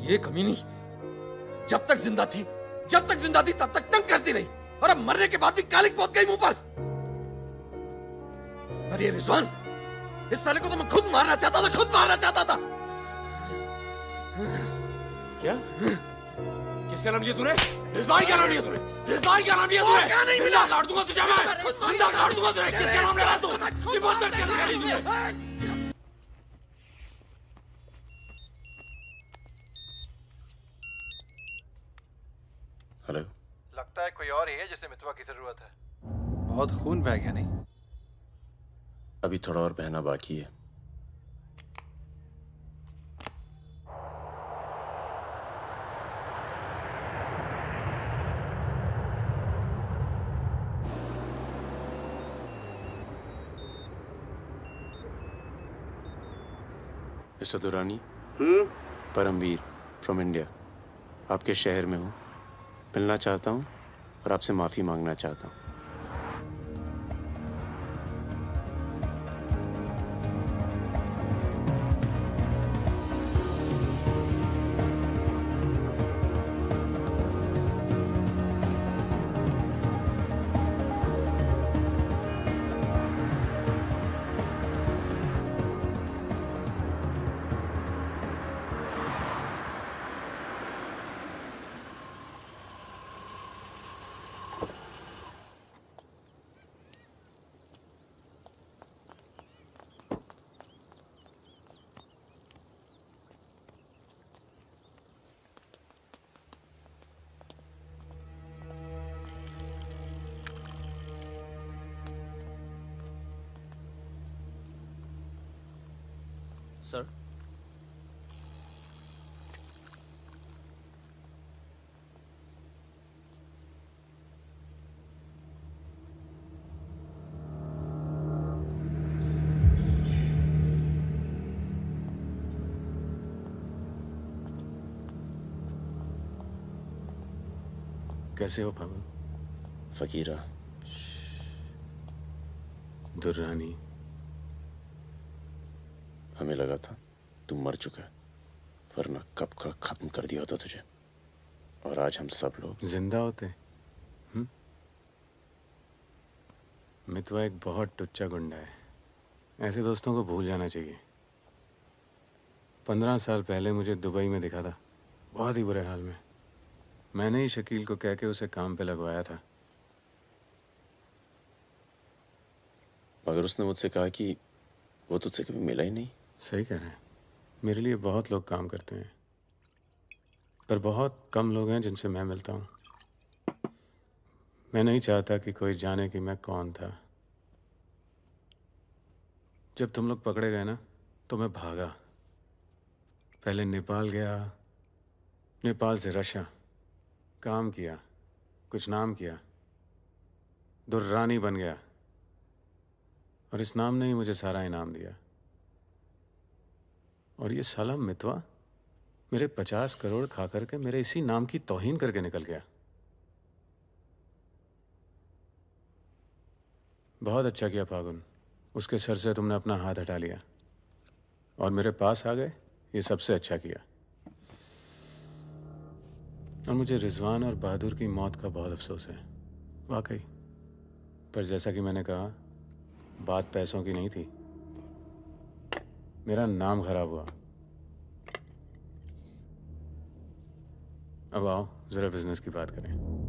ये कमीनी जब तक जिंदा थी तब तक तंग करती रही, और अब मरने के बाद भी कालिक पहुंच गई मुंह पर। पर ये रिजवान, इस साले को तो मैं खुद मारना चाहता था। क्या? किसका नाम लिया तूने? रिजवान क्या नाम लिया तूने? क्या नहीं मिला? काट दूंगा तुझे मैं। जिंदा काट दूंगा तुझे। किसका नाम ले रहा तू? ये बहुत दर्द कैसे करी तूने? हेलो। लगता है कोई और ही है जिसे मितवा की जरूरत है। बहुत खून बह गया नहीं? अभी थोड़ा और बहना बाकी है। Mister Durrani, Paramvir from India, आपके शहर में हूँ, मिलना चाहता हूँ और आपसे माफ़ी मांगना चाहता हूँ। सर, कैसे हो फागुन? फकीरा, दुर्रानी, हमें लगा था तुम मर चुका है, वरना कब का खत्म कर दिया होता तुझे। और आज हम सब लोग जिंदा होते। मितवा एक बहुत टुच्चा गुंडा है, ऐसे दोस्तों को भूल जाना चाहिए। 15 साल पहले मुझे दुबई में दिखा था, बहुत ही बुरे हाल में। मैंने ही शकील को कह के उसे काम पे लगवाया था, मगर उसने मुझसे कहा कि वो तुझसे कभी मिला ही नहीं। सही कह रहे हैं। मेरे लिए बहुत लोग काम करते हैं, पर बहुत कम लोग हैं जिनसे मैं मिलता हूँ। मैं नहीं चाहता कि कोई जाने कि मैं कौन था। जब तुम लोग पकड़े गए ना, तो मैं भागा। पहले नेपाल गया, नेपाल से रशिया, काम किया, कुछ नाम किया, दुर्रानी बन गया, और इस नाम ने ही मुझे सारा इनाम दिया। और ये साला मितवा मेरे 50 करोड़ खा करके मेरे इसी नाम की तौहीन करके निकल गया। बहुत अच्छा किया फागुन, उसके सर से तुमने अपना हाथ हटा लिया और मेरे पास आ गए, ये सबसे अच्छा किया। और मुझे रिजवान और बहादुर की मौत का बहुत अफसोस है, वाकई। पर जैसा कि मैंने कहा, बात पैसों की नहीं थी, मेरा नाम खराब हुआ। अब आओ जरा बिजनेस की बात करें।